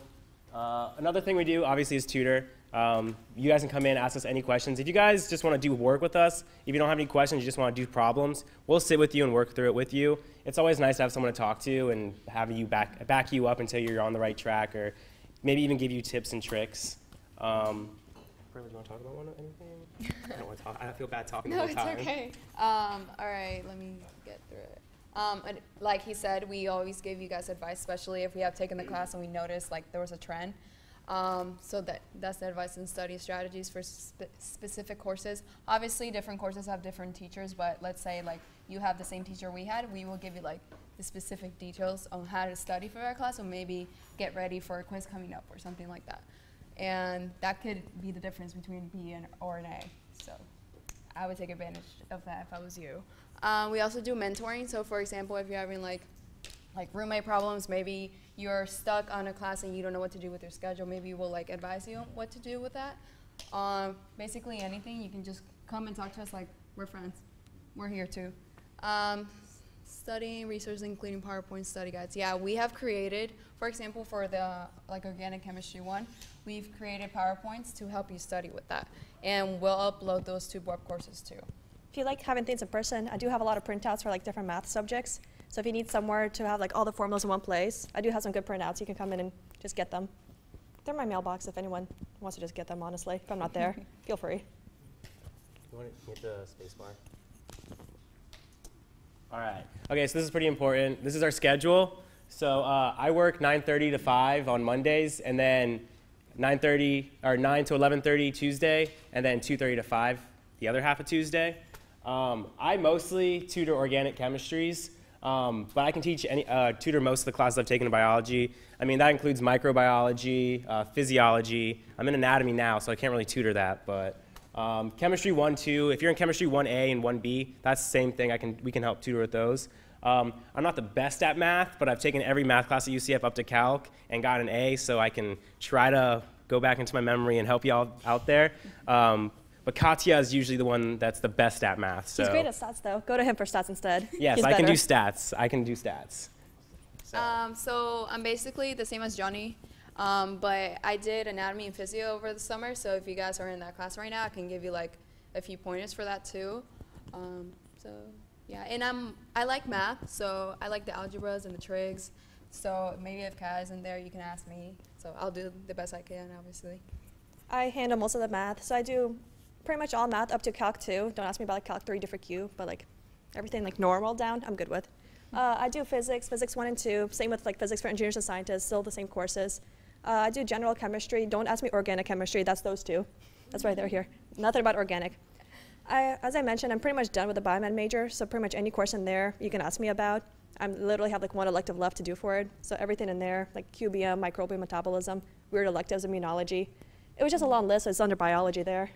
[SPEAKER 11] another thing we do, obviously, is tutor. You guys can come in and ask us any questions. If you guys just want to do work with us, if you don't have any questions, you just want to do problems, we'll sit with you and work through it with you. It's always nice to have someone to talk to and have you back you up until you're on the right track, or maybe even give you tips and tricks. Do you want to talk about anything? I don't want to talk. I feel bad talking the whole time.
[SPEAKER 12] No, it's okay. All right, let me get through it. And like he said, we always give you guys advice, especially if we have taken the class and we noticed like there was a trend. So that's the advice and study strategies for specific courses. Obviously, different courses have different teachers, but let's say like you have the same teacher we had, we will give you like the specific details on how to study for our class, or maybe get ready for a quiz coming up or something like that. And that could be the difference between B or an A. So I would take advantage of that if I was you. We also do mentoring. So for example, if you're having like roommate problems, maybe you're stuck on a class and you don't know what to do with your schedule, maybe we'll like advise you what to do with that. Basically anything, you can just come and talk to us, like we're friends. We're here too. Studying, researching, including PowerPoint study guides. Yeah, we have created, for example, for the like organic chemistry one, we've created PowerPoints to help you study with that. And we'll upload those to web courses too.
[SPEAKER 15] If you like having things in person, I do have a lot of printouts for like different math subjects. So if you need somewhere to have like all the formulas in one place, I do have some good printouts. You can come in and just get them. They're in my mailbox if anyone wants to just get them, honestly. If I'm not there, feel free.
[SPEAKER 11] You want to hit the space bar? All right. Okay, so this is pretty important. This is our schedule. So I work 9:30 to 5 on Mondays, and then 9 to 11:30 Tuesday, and then 2:30 to 5 the other half of Tuesday. I mostly tutor organic chemistries, but I can tutor most of the classes I've taken in biology. I mean, that includes microbiology, physiology. I'm in anatomy now, so I can't really tutor that, but chemistry 1, 2, if you're in chemistry 1A and 1B, that's the same thing. We can help tutor with those. I'm not the best at math, but I've taken every math class at UCF up to calc and got an A, so I can try to go back into my memory and help you all out there. But Katya is usually the one that's the best at math. So.
[SPEAKER 15] He's great at stats, though. Go to him for stats instead.
[SPEAKER 11] Yes, I can do stats. I can do stats.
[SPEAKER 12] So I'm basically the same as Johnny, but I did anatomy and physio over the summer. So if you guys are in that class right now, I can give you like a few pointers for that too. So yeah, and I like math, so I like the algebras and the trigs. So maybe if Kai's in there, you can ask me. So I'll do the best I can, obviously.
[SPEAKER 15] I handle most of the math, so I do pretty much all math up to Calc 2. Don't ask me about like Calc 3 different Q, but like everything like normal down, I'm good with. I do physics 1 and 2, same with like physics for engineers and scientists, still the same courses. I do general chemistry. Don't ask me organic chemistry, that's those two. That's why they're here. Nothing about organic. As I mentioned, I'm pretty much done with the biomed major, so pretty much any course in there you can ask me about. I literally have like one elective left to do for it, so everything in there, like QBM, microbial metabolism, weird electives, immunology. It was just a long list, so it's under biology there.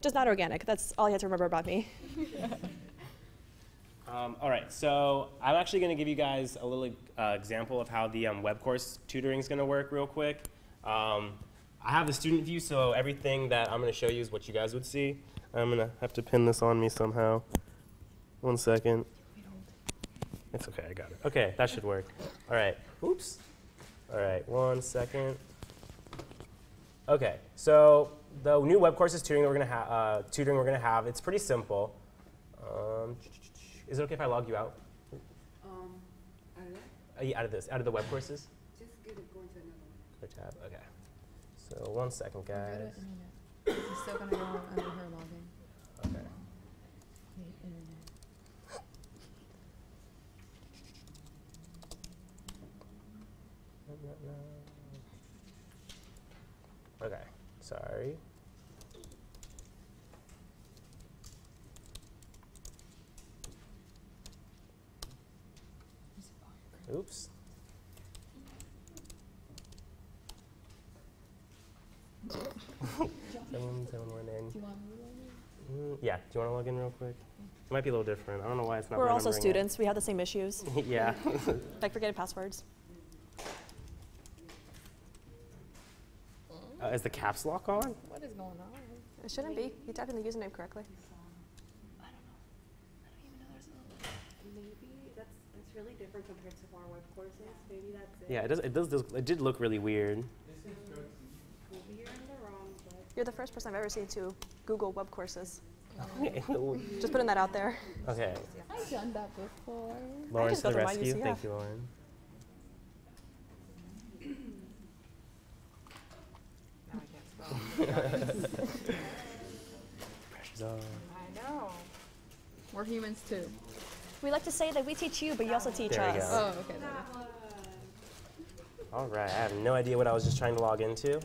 [SPEAKER 15] Just not organic, that's all you have to remember about me.
[SPEAKER 11] All right, so I'm actually going to give you guys a little example of how the web course tutoring is going to work real quick. I have the student view, so everything that I'm going to show you is what you guys would see. I'm going to have to pin this on me somehow. 1 second. It's okay, I got it. Okay, that should work. All right, oops. All right, 1 second. Okay, so the new web courses tutoring we're going to have, it's pretty simple. Is it okay if I log you out? Out of this, out of the web courses?
[SPEAKER 10] Just go into another
[SPEAKER 11] tab, okay. So 1 second, guys.
[SPEAKER 12] He's still gonna go under her login.
[SPEAKER 11] Okay. Okay, sorry. Oops. Someone went in.
[SPEAKER 12] Do you want me to log in?
[SPEAKER 11] Yeah, do you want to log in real quick? It might be a little different. I don't know why it's not
[SPEAKER 15] We're also
[SPEAKER 11] remembering
[SPEAKER 15] students. We have the same issues.
[SPEAKER 11] Yeah.
[SPEAKER 15] Like forgetting passwords.
[SPEAKER 11] Is the caps lock on?
[SPEAKER 12] What is going on?
[SPEAKER 15] It shouldn't be. You typed in the username correctly.
[SPEAKER 4] Maybe that's really different compared to our web courses. Maybe that's it.
[SPEAKER 11] Yeah, it did look really weird.
[SPEAKER 4] Maybe you're in the wrong, but
[SPEAKER 15] You're the first person I've ever seen to Google web courses. Just putting that out there.
[SPEAKER 11] Okay.
[SPEAKER 12] I've done that before.
[SPEAKER 11] Lauren to the
[SPEAKER 15] through my
[SPEAKER 11] rescue.
[SPEAKER 15] UCF.
[SPEAKER 11] Thank you, Lauren. Pressure's on.
[SPEAKER 12] I know. We're humans too.
[SPEAKER 15] We like to say that we teach you, but you also teach
[SPEAKER 11] There we
[SPEAKER 15] us.
[SPEAKER 11] go.
[SPEAKER 12] Oh, okay.
[SPEAKER 11] All right, I have no idea what I was just trying to log into.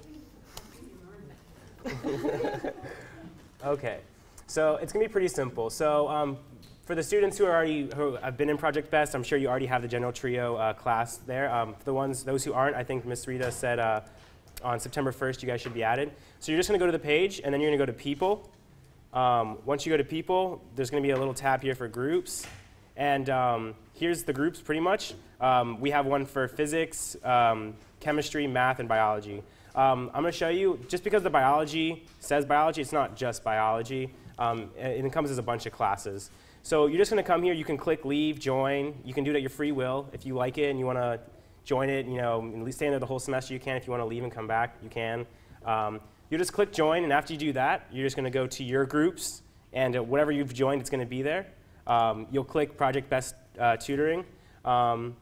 [SPEAKER 11] Okay, so it's gonna be pretty simple. So for the students who have been in Project Best, I'm sure you already have the General Trio class there. For those who aren't, I think Ms. Rita said on September 1st you guys should be added. So you're just gonna go to the page, and then you're gonna go to People, Once you go to people, there's going to be a little tab here for groups. And here's the groups pretty much. We have one for physics, chemistry, math, and biology. I'm going to show you, just because the biology says biology, it's not just biology. It encompasses a bunch of classes. So you're just going to come here. You can click leave, join. You can do it at your free will. If you like it and you want to join it, and stay in there the whole semester, you can. If you want to leave and come back, you can. You just click join, and after you do that, you're just going to go to your groups, and whatever you've joined, it's going to be there. You'll click Project Best Tutoring. Then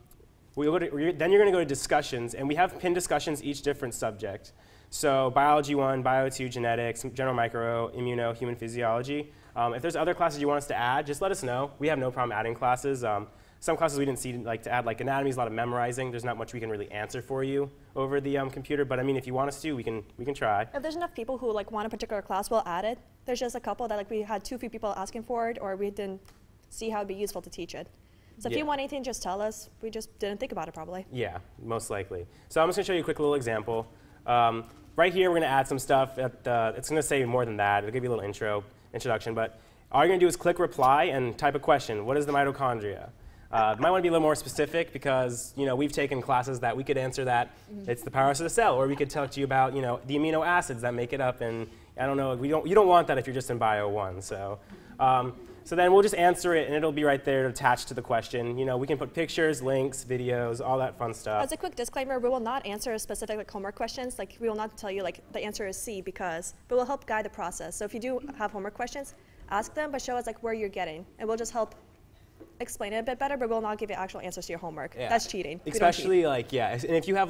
[SPEAKER 11] you're going to go to discussions, and we have pinned discussions each different subject. So biology 1, bio 2, genetics, general micro, immuno, human physiology. If there's other classes you want us to add, just let us know. We have no problem adding classes. Some classes we didn't see to add, like anatomy is a lot of memorizing. There's not much we can really answer for you over the computer, but I mean, if you want us to, we can try.
[SPEAKER 15] If there's enough people who want a particular class, we'll add it. There's just a couple that we had too few people asking for it, or we didn't see how it'd be useful to teach it. So if you want anything, just tell us. We just didn't think about it probably. Yeah, most likely. So I'm just gonna show you a quick little example. Right here, we're gonna add some stuff. It's gonna say more than that. It'll give you a little introduction, but all you're gonna do is click reply and type a question. What is the mitochondria? You might want to be a little more specific because we've taken classes that we could answer that it's the powerhouse of the cell, or we could talk to you about the amino acids that make it up, and I don't know. You don't want that if you're just in Bio 1. So so then we'll just answer it, and it'll be right there attached to the question. We can put pictures, links, videos, all that fun stuff. As a quick disclaimer, we will not answer specific homework questions. We will not tell you the answer is C but we'll help guide the process. So if you do have homework questions, ask them, but show us where you're getting, and we'll just help explain it a bit better, but we'll not give you actual answers to your homework. Yeah. That's cheating.
[SPEAKER 11] Especially and if you have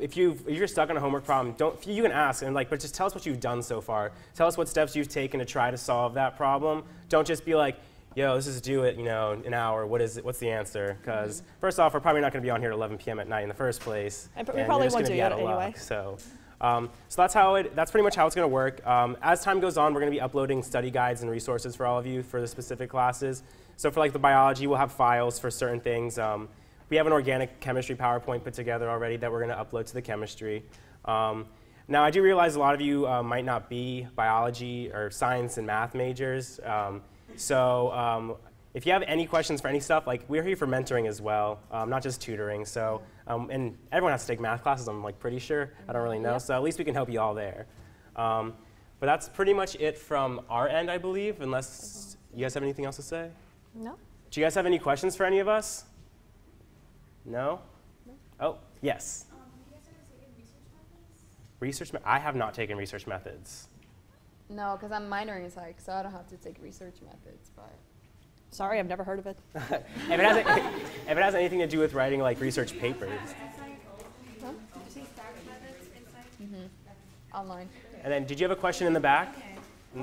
[SPEAKER 11] if you're stuck on a homework problem, you can ask but just tell us what you've done so far. Tell us what steps you've taken to try to solve that problem. Don't just be like, yo, let's just do it, an hour. What's the answer? Because first off, we're probably not going to be on here at 11 p.m. at night in the first place.
[SPEAKER 15] And we probably won't do it anyway.
[SPEAKER 11] So that's pretty much how it's going to work. As time goes on, we're going to be uploading study guides and resources for all of you for the specific classes. So for the biology, we'll have files for certain things. We have an organic chemistry PowerPoint put together already that we're going to upload to the chemistry. Now, I do realize a lot of you might not be biology or science and math majors. If you have any questions for any stuff, we're here for mentoring as well, not just tutoring. So, and everyone has to take math classes, I'm pretty sure. I don't really know. Yep. So at least we can help you all there. But that's pretty much it from our end, I believe, unless you guys have anything else to say?
[SPEAKER 15] No.
[SPEAKER 11] Do you guys have any questions for any of us? No? No. Oh, yes.
[SPEAKER 2] Have you guys ever taken research methods?
[SPEAKER 11] I have not taken research methods.
[SPEAKER 12] No, because I'm minoring in psych, so I don't have to take research methods, but.
[SPEAKER 15] Sorry, I've never heard of it.
[SPEAKER 11] if it has anything to do with writing research papers.
[SPEAKER 12] Huh? Did you say stack methods in psych? Mm-hmm. Online.
[SPEAKER 11] And then, did you have a question in the back?
[SPEAKER 2] Can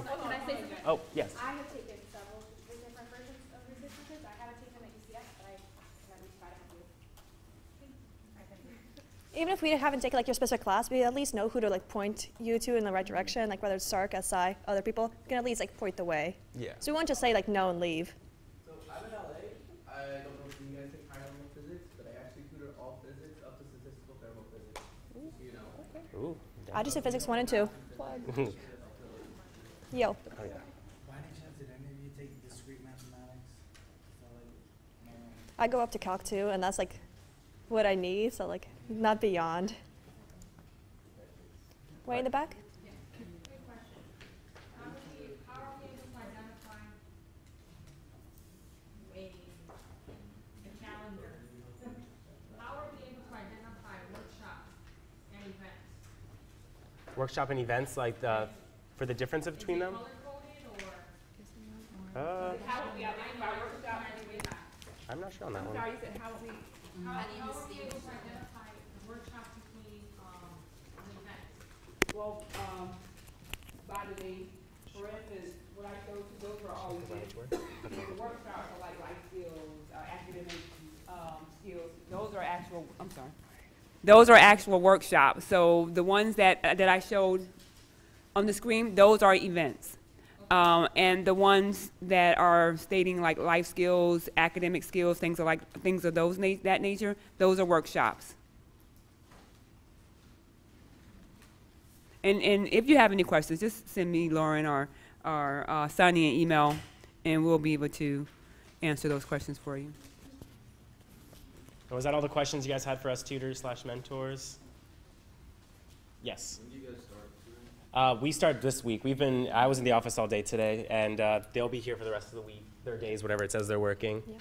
[SPEAKER 2] I say something?
[SPEAKER 11] Oh, yes.
[SPEAKER 2] I have taken several different versions of research methods. I haven't taken them at UCF, but I can at least try to help you.
[SPEAKER 15] Even if we haven't taken your specific class, we at least know who to point you to in the right direction, whether it's SARC, SI, other people. We can at least point the way. Yeah. So we won't just say no and leave.
[SPEAKER 9] So I'm in LA. I don't know if you guys take high level physics, but I actually tutor all physics up to statistical thermophysics. Okay.
[SPEAKER 11] Ooh,
[SPEAKER 15] I just did physics 1 and 2. Yo.
[SPEAKER 11] Oh yeah.
[SPEAKER 5] By any chance, did any of you take discrete mathematics?
[SPEAKER 15] I go up to Calc 2, and that's what I need, so not beyond. Way in the back?
[SPEAKER 2] Yeah. Good question. How are we able to identify the calendar? How are we able to identify workshops and events?
[SPEAKER 11] Workshop and events, for the difference between them?
[SPEAKER 3] How would we identify workshops and events?
[SPEAKER 11] I'm not sure on that one.
[SPEAKER 3] Sorry, you said how would we?
[SPEAKER 2] How are we able to identify workshops between events?
[SPEAKER 3] Well, by the way, for instance, what I showed you, those were all events. The workshops are life skills, academic skills. Those are actual. I'm sorry. Those are actual workshops. So the ones that I showed on the screen, those are events. And the ones that are stating life skills, academic skills, things of that nature, those are workshops. And if you have any questions, just send me, Lauren, or or signing an email, and we'll be able to answer those questions for you.
[SPEAKER 11] Was that all the questions you guys had for us tutors / mentors? Yes.
[SPEAKER 9] When do you guys start?
[SPEAKER 11] We start this week. I was in the office all day today, and they'll be here for the rest of the week, their days, whatever it says they're working.
[SPEAKER 15] Yeah.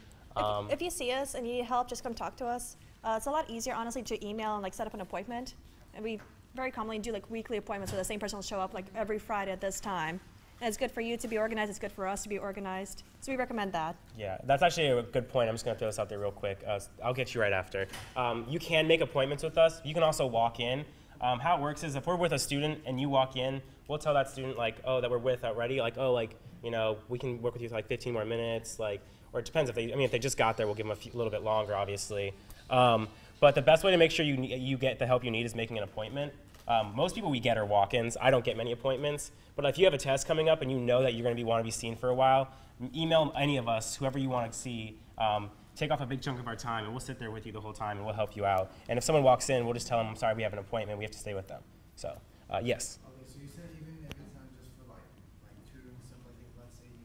[SPEAKER 15] If you see us and you need help, just come talk to us. It's a lot easier, honestly, to email and like set up an appointment. And we very commonly do like weekly appointments, so the same person will show up like every Friday at this time. And it's good for you to be organized. It's good for us to be organized. So we recommend that.
[SPEAKER 11] Yeah, that's actually a good point. I'm just going to throw this out there real quick. I'll get you right after. You can make appointments with us. You can also walk in. How it works is if we're with a student and you walk in, we'll tell that student like, oh, that we're with already, like, oh, like, you know, we can work with you for like 15 more minutes, like, or it depends if they just got there, we'll give them a little bit longer, obviously. But the best way to make sure you get the help you need is making an appointment. Most people we get are walk-ins. I don't get many appointments, but if you have a test coming up and you know that you're going to want to be seen for a while, email any of us, whoever you want to see. Take off a big chunk of our time, and we'll sit there with you the whole time, and we'll help you out. And if someone walks in, we'll just tell them, I'm sorry, we have an appointment. We have to stay with them. So, yes.
[SPEAKER 5] Okay, so you said even if it's not just for like tutoring and stuff like that, let's say in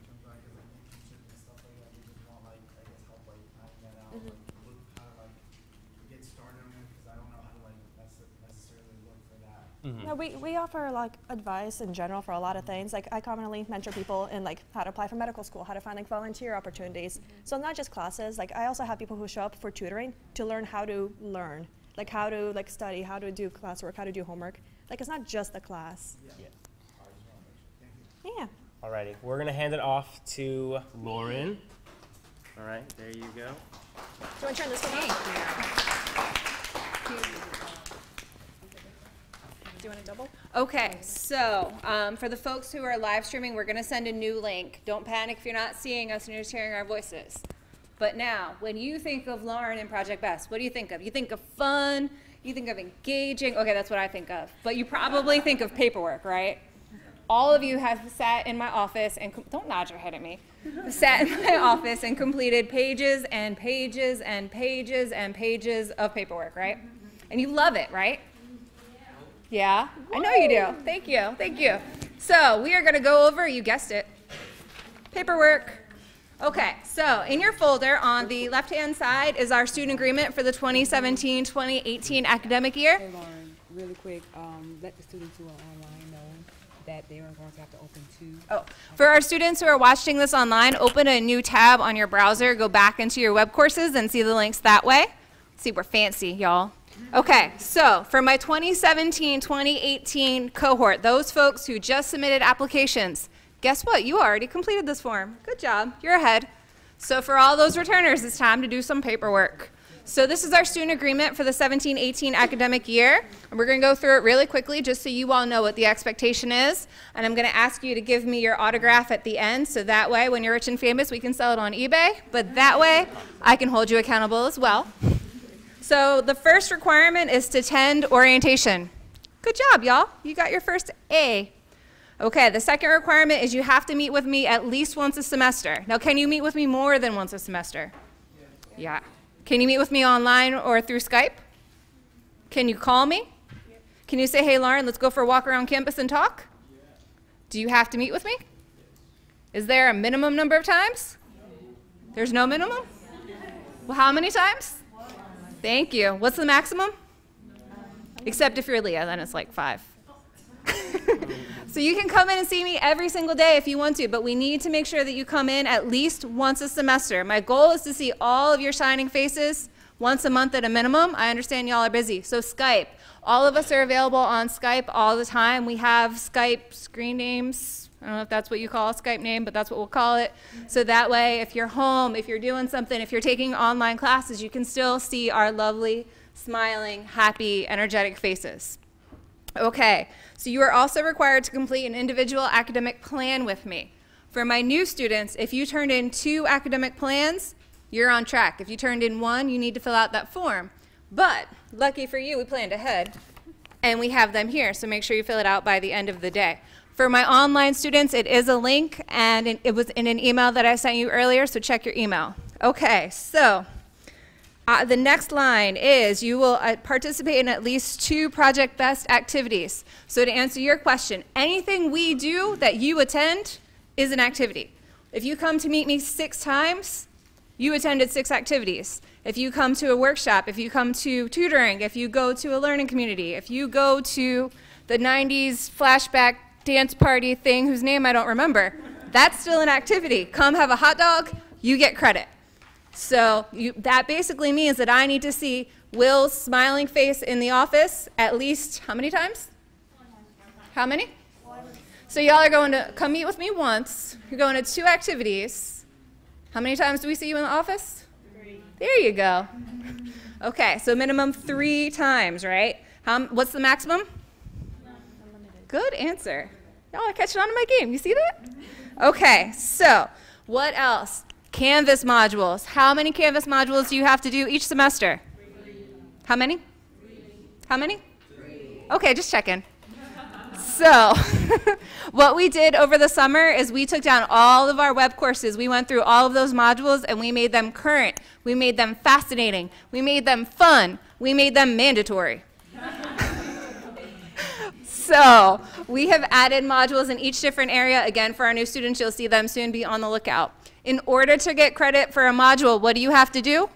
[SPEAKER 5] terms of like internship and stuff like that, you just want like I guess help like planning that out, like how to like get started on it, because I don't know how to like necessarily look for that.
[SPEAKER 15] No, we offer like advice in general for a lot of things. Like I commonly mentor people in like how to apply for medical school, how to find like volunteer opportunities. So not just classes. Like I also have people who show up for tutoring to learn how to learn, like how to like study, how to do classwork, how to do homework. Like it's not just the class.
[SPEAKER 11] Yeah.
[SPEAKER 15] Yeah.
[SPEAKER 11] Alrighty, we're gonna hand it off to Lauren. All right, there you go.
[SPEAKER 15] Do you want to turn this one on? Do you want to double?
[SPEAKER 13] Okay, so for the folks who are live streaming, we're going to send a new link. Don't panic if you're not seeing us and you're just hearing our voices. But now, when you think of Lauren and Project Best, what do you think of? You think of fun, you think of engaging. Okay, that's what I think of. But you probably think of paperwork, right? All of you have sat in my office and, don't nod your head at me, sat in my office and completed pages and pages and pages and pages of paperwork, right? And you love it, right? Yeah, I know you do. Thank you, thank you. So we are going to go over, you guessed it, paperwork. Okay, so in your folder on the left-hand side is our student agreement for the 2017-2018 academic year.
[SPEAKER 3] Hey Lauren, really quick, let the students who are online know that they are going to have to open two.
[SPEAKER 13] For our students who are watching this online, open a new tab on your browser, go back into your web courses and see the links that way. See, we're fancy, y'all. Okay, so for my 2017-2018 cohort, those folks who just submitted applications, guess what? You already completed this form. Good job. You're ahead. So for all those returners, it's time to do some paperwork. So this is our student agreement for the 17-18 academic year. And we're going to go through it really quickly just so you all know what the expectation is. And I'm going to ask you to give me your autograph at the end, so that way when you're rich and famous, we can sell it on eBay. But that way, I can hold you accountable as well. So the first requirement is to attend orientation. Good job, y'all. You got your first A. Okay, the second requirement is you have to meet with me at least once a semester. Now, can you meet with me more than once a semester? Yeah. Can you meet with me online or through Skype? Can you call me? Can you say, hey, Lauren, let's go for a walk around campus and talk? Do you have to meet with me? Is there a minimum number of times? There's no minimum? Well, how many times? Thank you. What's the maximum? Except if you're Leah, then it's like 5. So you can come in and see me every single day if you want to, but we need to make sure that you come in at least once a semester. My goal is to see all of your shining faces once a month at a minimum. I understand y'all are busy. So Skype. All of us are available on Skype all the time. We have Skype screen names. I don't know if that's what you call a Skype name, but that's what we'll call it. So that way, if you're home, if you're doing something, if you're taking online classes, you can still see our lovely, smiling, happy, energetic faces. Okay, so you are also required to complete an individual academic plan with me. For my new students, if you turned in 2 academic plans, you're on track. If you turned in 1, you need to fill out that form. But lucky for you, we planned ahead, and we have them here, so make sure you fill it out by the end of the day. For my online students, it is a link, and it was in an email that I sent you earlier, so check your email. Okay, so The next line is you will participate in at least 2 Project Best activities. So to answer your question, anything we do that you attend is an activity. If you come to meet me 6 times, you attended 6 activities. If you come to a workshop, if you come to tutoring, if you go to a learning community, if you go to the 90s flashback dance party thing whose name I don't remember, that's still an activity. Come have a hot dog, you get credit. So that basically means that I need to see Will's smiling face in the office at least how many times? How many? So y'all are going to come meet with me once. You're going to 2 activities. How many times do we see you in the office? 3. There you go. Okay, so minimum 3 times, right? What's the maximum? Good answer. Y'all are catching on to my game. You see that? Okay, so what else? Canvas modules. How many Canvas modules do you have to do each semester? 3. How many? 3. How many? 3. Okay, just checking. So what we did over the summer is we took down all of our web courses. We went through all of those modules and we made them current. We made them fascinating. We made them fun. We made them mandatory. So we have added modules in each different area. Again, for our new students, you'll see them soon. Be on the lookout. In order to get credit for a module, what do you have to do?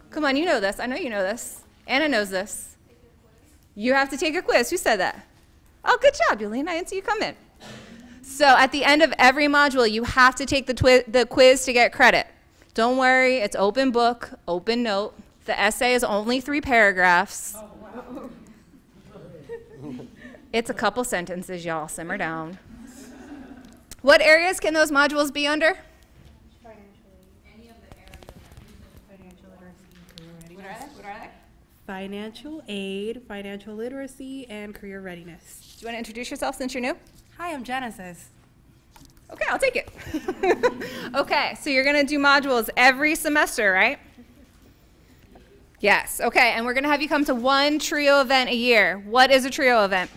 [SPEAKER 13] Come on, you know this. I know you know this. Anna knows this. You have to take a quiz. Who said that? Oh, good job, Yelena. I didn't see you come in. So at the end of every module, you have to take the quiz to get credit. Don't worry. It's open book, open note. The essay is only 3 paragraphs. It's a couple sentences, y'all. Simmer down. What areas can those modules be under?
[SPEAKER 4] Financial aid, financial literacy, and career readiness.
[SPEAKER 13] Do you want to introduce yourself since you're new?
[SPEAKER 4] Hi, I'm Genesis.
[SPEAKER 13] Okay, I'll take it. Okay, so you're going to do modules every semester, right? Yes, okay, and we're going to have you come to 1 trio event a year. What is a trio event?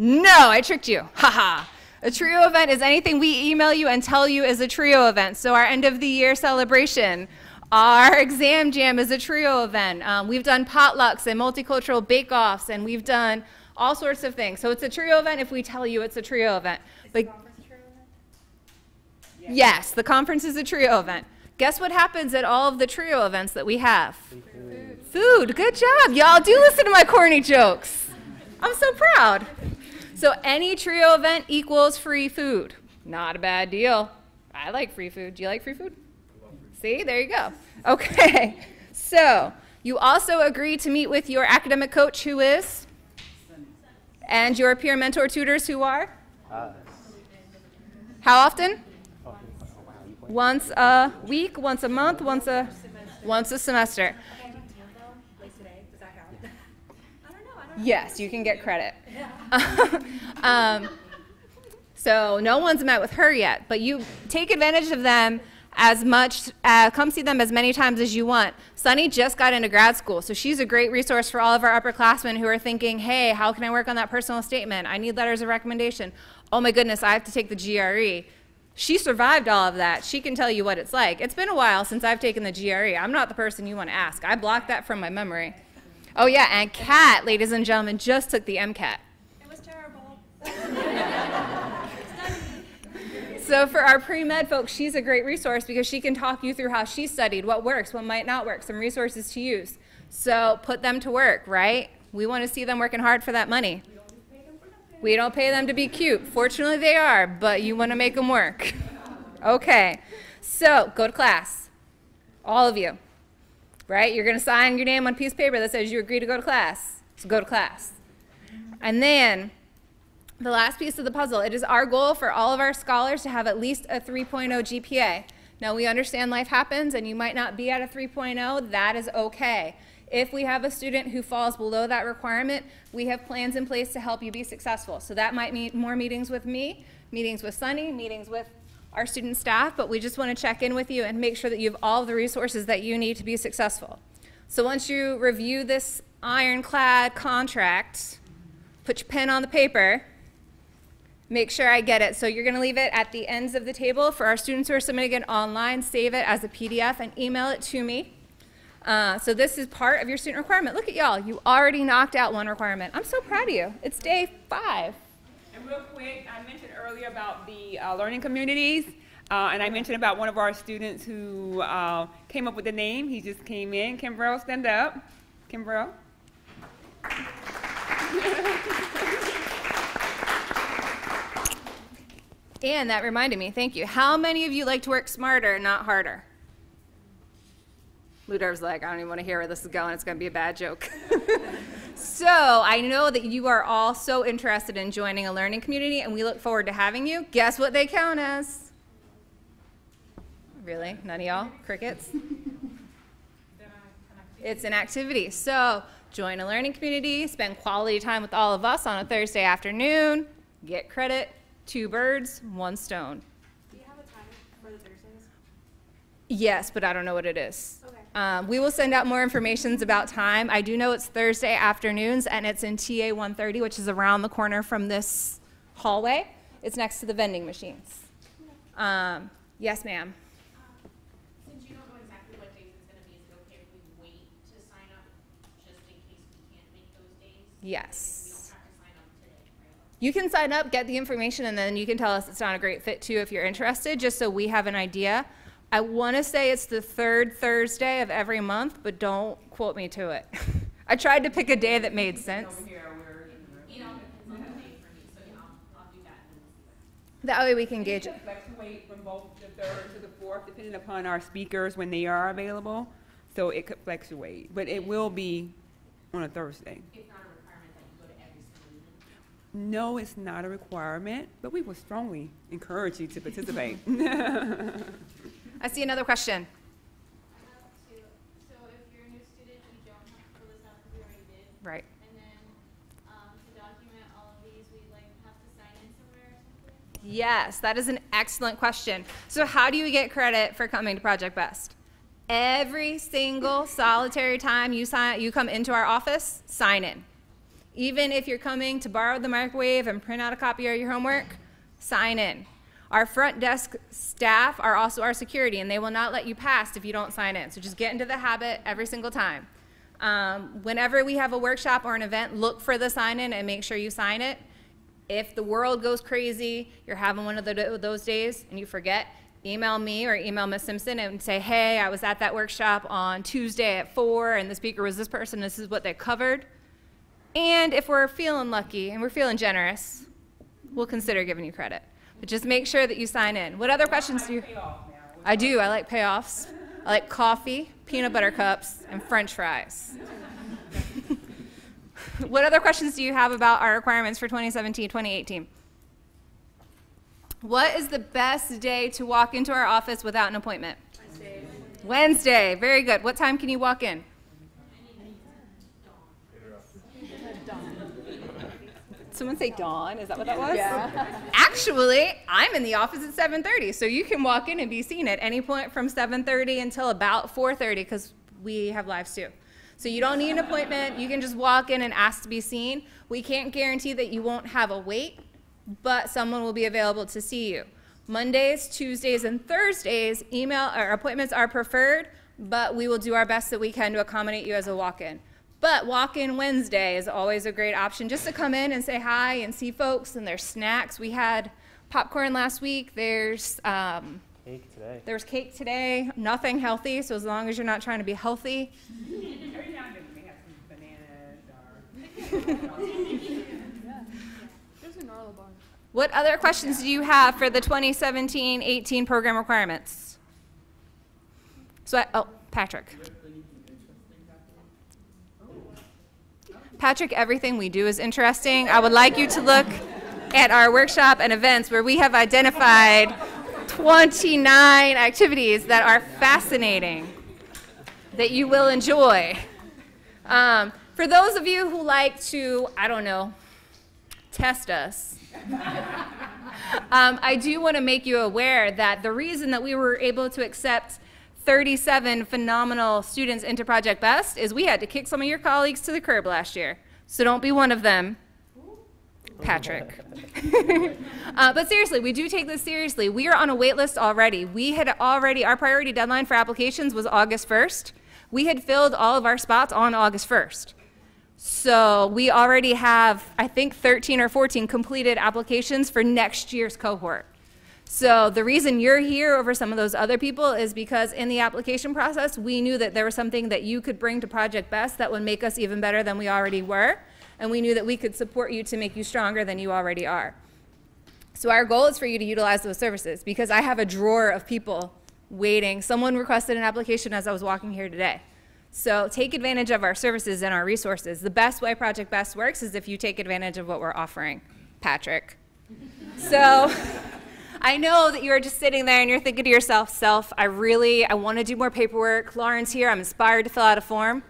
[SPEAKER 13] No, I tricked you. Haha. A trio event is anything we email you and tell you is a trio event. So our end of the year celebration, our exam jam is a trio event. We've done potlucks and multicultural bake-offs, and we've done all sorts of things. So it's a trio event if we tell you it's a trio event. But yes, the conference is a trio event. Guess what happens at all of the trio events that we have? Food. Good job. Y'all do listen to my corny jokes. I'm so proud. So any trio event equals free food. Not a bad deal. I like free food. Do you like free food? See, there you go. Okay, so you also agree to meet with your academic coach, who is? And your peer mentor tutors, who are? How often? Once a week, once a month, once a semester. Yes, you can get credit. So no one's met with her yet, but you take advantage of them as much, come see them as many times as you want. Sunny just got into grad school, so she's a great resource for all of our upperclassmen who are thinking, hey, how can I work on that personal statement? I need letters of recommendation. Oh my goodness, I have to take the GRE. She survived all of that. She can tell you what it's like. It's been a while since I've taken the GRE. I'm not the person you want to ask. I blocked that from my memory. Oh yeah, and Kat, ladies and gentlemen, just took the MCAT.
[SPEAKER 4] It was terrible.
[SPEAKER 13] So for our pre-med folks, she's a great resource because she can talk you through how she studied, what works, what might not work, some resources to use. So put them to work, right? We want to see them working hard for that money. We don't pay them to be cute. Fortunately, they are, but you want to make them work. Okay, so go to class, all of you, right? You're going to sign your name on a piece of paper that says you agree to go to class, so go to class. And then the last piece of the puzzle, it is our goal for all of our scholars to have at least a 3.0 GPA. Now, we understand life happens and you might not be at a 3.0. That is okay. If we have a student who falls below that requirement, we have plans in place to help you be successful. So that might mean more meetings with me, meetings with Sunny, meetings with our student staff, but we just want to check in with you and make sure that you have all the resources that you need to be successful. So once you review this ironclad contract, put your pen on the paper, make sure I get it. So you're going to leave it at the ends of the table. For our students who are submitting it online, save it as a PDF and email it to me. So this is part of your student requirement. Look at y'all. You already knocked out one requirement. I'm so proud of you. It's day 5.
[SPEAKER 3] And real quick, I mentioned earlier about the learning communities. And I mentioned about one of our students who came up with the name. He just came in. Kimbrell, stand up. Kimbrell.
[SPEAKER 13] And that reminded me, thank you. How many of you like to work smarter, not harder? Ludov's like, I don't even want to hear where this is going. It's going to be a bad joke. So I know that you are all so interested in joining a learning community, and we look forward to having you. Guess what they count as? Really? None of y'all? Crickets? It's an activity. So join a learning community, spend quality time with all of us on a Thursday afternoon, get credit, 2 birds, 1 stone.
[SPEAKER 4] Do you have a time for the Thursdays?
[SPEAKER 13] Yes, but I don't know what it is. Okay. We will send out more information about time. I do know it's Thursday afternoons, and it's in TA 130, which is around the corner from this hallway. It's next to the vending machines. Yes, ma'am.
[SPEAKER 16] Since you don't know exactly what days it's going to be, is it okay if we wait to sign up just in case we can't make those days?
[SPEAKER 13] Yes.
[SPEAKER 16] We don't have to sign up today, right?
[SPEAKER 13] You can sign up, get the information, and then you can tell us it's not a great fit too if you're interested, just so we have an idea. I want to say it's the 3rd Thursday of every month, but don't quote me to it. I tried to pick a day that made sense. That way we can gauge it.
[SPEAKER 3] Fluctuate from both the 3rd to the 4th, depending upon our speakers when they are available. So it could fluctuate, but it will be on a Thursday.
[SPEAKER 16] It's not a requirement that you go to every single meeting?
[SPEAKER 3] No, it's not a requirement, but we would strongly encourage you to participate.
[SPEAKER 13] I see another question.
[SPEAKER 16] So if you're a new student, we don't have to fill this out because we already did.
[SPEAKER 13] Right.
[SPEAKER 16] And then to document all of these, we have to sign in somewhere or something?
[SPEAKER 13] Yes, that is an excellent question. So how do you get credit for coming to Project Best? Every single solitary time you come into our office, sign in. Even if you're coming to borrow the microwave and print out a copy of your homework, sign in. Our front desk staff are also our security, and they will not let you pass if you don't sign in. So just get into the habit every single time. Whenever we have a workshop or an event, look for the sign-in and make sure you sign it. If the world goes crazy, you're having one of those days and you forget, email me or email Ms. Simpson and say, hey, I was at that workshop on Tuesday at 4, and the speaker was this person, this is what they covered. And if we're feeling lucky and we're feeling generous, we'll consider giving you credit. But just make sure that you sign in. What other questions do you? I do. I like payoffs. I like coffee, peanut butter cups, and French fries. What other questions do you have about our requirements for 2017-2018? What is the best day to walk into our office without an appointment?
[SPEAKER 4] Wednesday.
[SPEAKER 13] Wednesday. Very good. What time can you walk in? Someone say dawn. Is that what that was?
[SPEAKER 2] Yeah.
[SPEAKER 13] Actually, I'm in the office at 7:30, so you can walk in and be seen at any point from 7:30 until about 4:30 because we have lives too. So you don't need an appointment. You can just walk in and ask to be seen. We can't guarantee that you won't have a wait, but someone will be available to see you. Mondays, Tuesdays, and Thursdays, email or appointments are preferred, but we will do our best that we can to accommodate you as a walk-in. But walk-in Wednesday is always a great option, just to come in and say hi and see folks, and there's snacks. We had popcorn last week. There's
[SPEAKER 11] cake today.
[SPEAKER 13] There's cake today. Nothing healthy, so as long as you're not trying to be healthy.
[SPEAKER 3] Every now and then we have some bananas or...
[SPEAKER 2] There's a Norla bar.
[SPEAKER 13] What other questions do you have for the 2017-18 program requirements? Patrick. Patrick, everything we do is interesting. I would like you to look at our workshop and events where we have identified 29 activities that are fascinating, that you will enjoy. For those of you who like to, I don't know, test us, I do want to make you aware that the reason that we were able to accept 37 phenomenal students into Project Best is we had to kick some of your colleagues to the curb last year. So don't be one of them. Patrick. But seriously, we do take this seriously. We are on a wait list already. Our priority deadline for applications was August 1st. We had filled all of our spots on August 1st. So we already have, I think, 13 or 14 completed applications for next year's cohort. So the reason you're here over some of those other people is because in the application process, we knew that there was something that you could bring to Project Best that would make us even better than we already were. And we knew that we could support you to make you stronger than you already are. So our goal is for you to utilize those services, because I have a drawer of people waiting. Someone requested an application as I was walking here today. So take advantage of our services and our resources. The best way Project Best works is if you take advantage of what we're offering, Patrick. So I know that you're just sitting there and you're thinking to yourself, I want to do more paperwork. Lauren's here. I'm inspired to fill out a form.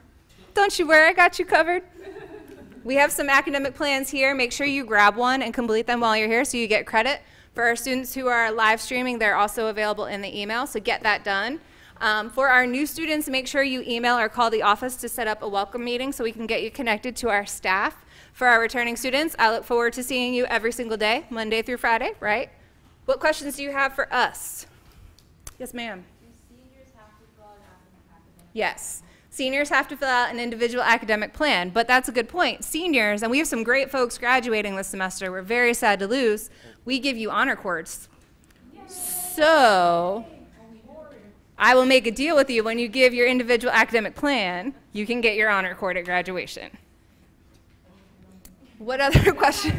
[SPEAKER 13] Don't you worry, I got you covered. We have some academic plans here. Make sure you grab one and complete them while you're here so you get credit. For our students who are live streaming, they're also available in the email, so get that done. For our new students, make sure you email or call the office to set up a welcome meeting so we can get you connected to our staff. For our returning students, I look forward to seeing you every single day, Monday through Friday, right? What questions do you have for us? Yes, ma'am. Do seniors have to fill out an academic? Yes. Seniors have to fill out an individual academic plan, but that's a good point. Seniors, and we have some great folks graduating this semester, we're very sad to lose, we give you honor cords. So I will make a deal with you. When you give your individual academic plan, you can get your honor cord at graduation. What other question?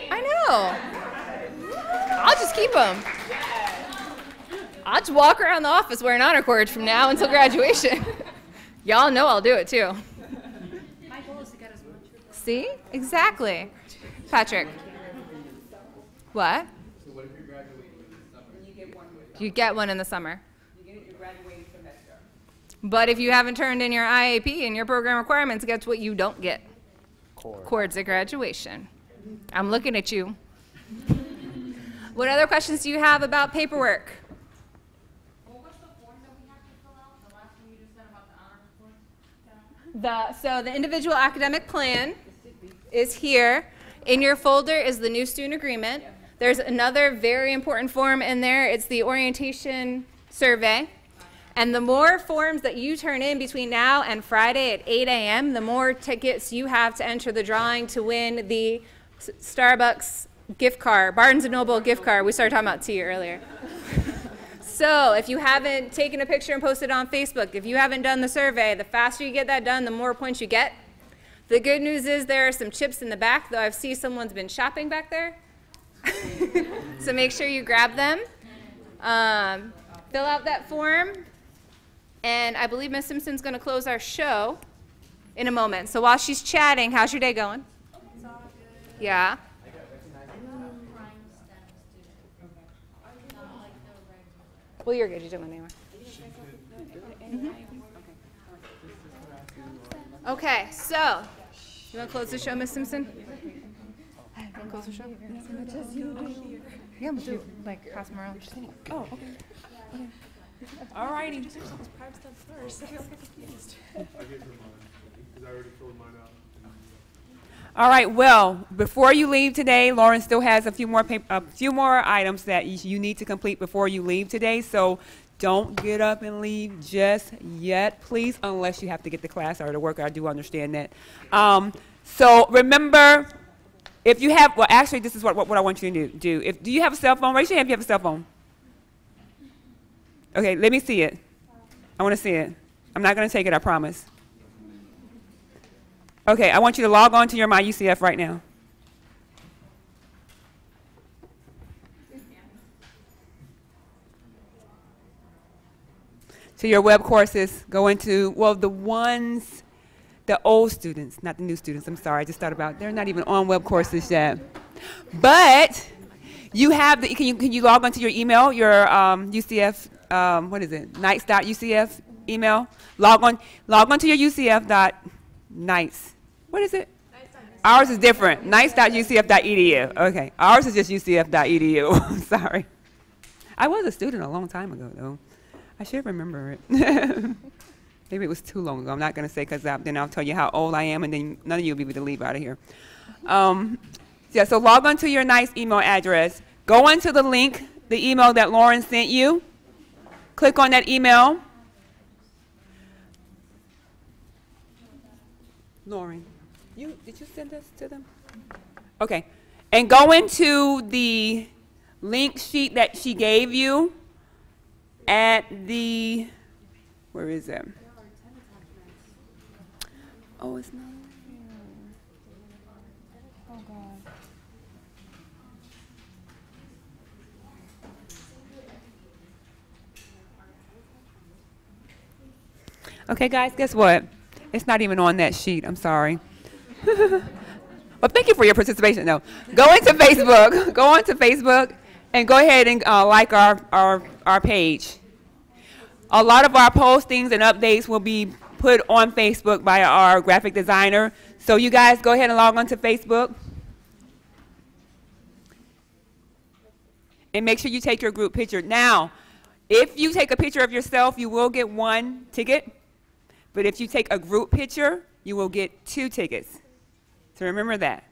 [SPEAKER 13] I know. I'll just keep them. I'll just walk around the office wearing honor cords from now until graduation. Y'all know I'll do it too.
[SPEAKER 16] My goal is to get as much.
[SPEAKER 13] See? Exactly. Patrick. What?
[SPEAKER 9] So what if you're graduating in the summer? You get one.
[SPEAKER 13] You get one in the summer.
[SPEAKER 3] You get it your graduating semester.
[SPEAKER 13] But if you haven't turned in your IAP and your program requirements, guess what you don't get? Cords at graduation. I'm looking at you. What other questions do you have about paperwork? So the individual academic plan is here. In your folder is the new student agreement. There's another very important form in there. It's the orientation survey. And the more forms that you turn in between now and Friday at 8 a.m., the more tickets you have to enter the drawing to win the Starbucks gift card, Barnes & Noble gift card. We started talking about tea earlier. So if you haven't taken a picture and posted it on Facebook, if you haven't done the survey, the faster you get that done, the more points you get. The good news is there are some chips in the back, though I see someone's been shopping back there. So make sure you grab them. Fill out that form. And I believe Ms. Simpson's going to close our show in a moment. So while she's chatting, how's your day going? Yeah. Well, you're good. You're doing it anyway. Okay, so you want to close the show, Ms. Simpson? You want to close the show? Yeah, but do like pass them around.
[SPEAKER 6] Oh, okay. All righty. All right. Well, before you leave today, Lauren still has a few more items that you need to complete before you leave today. So don't get up and leave just yet, please, unless you have to get to class or to work. I do understand that. So remember, if you have, well, actually, this is what I want you to do. Do you have a cell phone? Raise your hand if you have a cell phone. Okay, let me see it. I want to see it. I'm not going to take it, I promise. Okay, I want you to log on to your MyUCF right now. To your web courses, go into, well, the old students, not the new students, I'm sorry, I just thought about, they're not even on web courses yet. But you have the, can you log onto your email, your UCF, what is it, nights.ucf email? Log on to your UCF.nights. What is it? Ours is different. Nights.ucf.edu. Okay. Ours is just ucf.edu. I'm sorry. I was a student a long time ago, though. I should remember it. Maybe it was too long ago. I'm not going to say because then I'll tell you how old I am, and then none of you will be able to leave out of here. Yeah, so log on to your nice email address. Go into the link, the email that Lauren sent you. Click on that email. Lauren, did you send this to them? Okay. And go into the link sheet that she gave you at the, where is it? Oh, it's not here. Oh, God. Okay, guys, guess what? It's not even on that sheet. I'm sorry. Well, thank you for your participation. No, go into Facebook. Go onto Facebook and go ahead and like our page. A lot of our postings and updates will be put on Facebook by our graphic designer. So you guys go ahead and log on to Facebook. And make sure you take your group picture. Now, if you take a picture of yourself, you will get 1 ticket. But if you take a group picture, you will get 2 tickets. So remember that.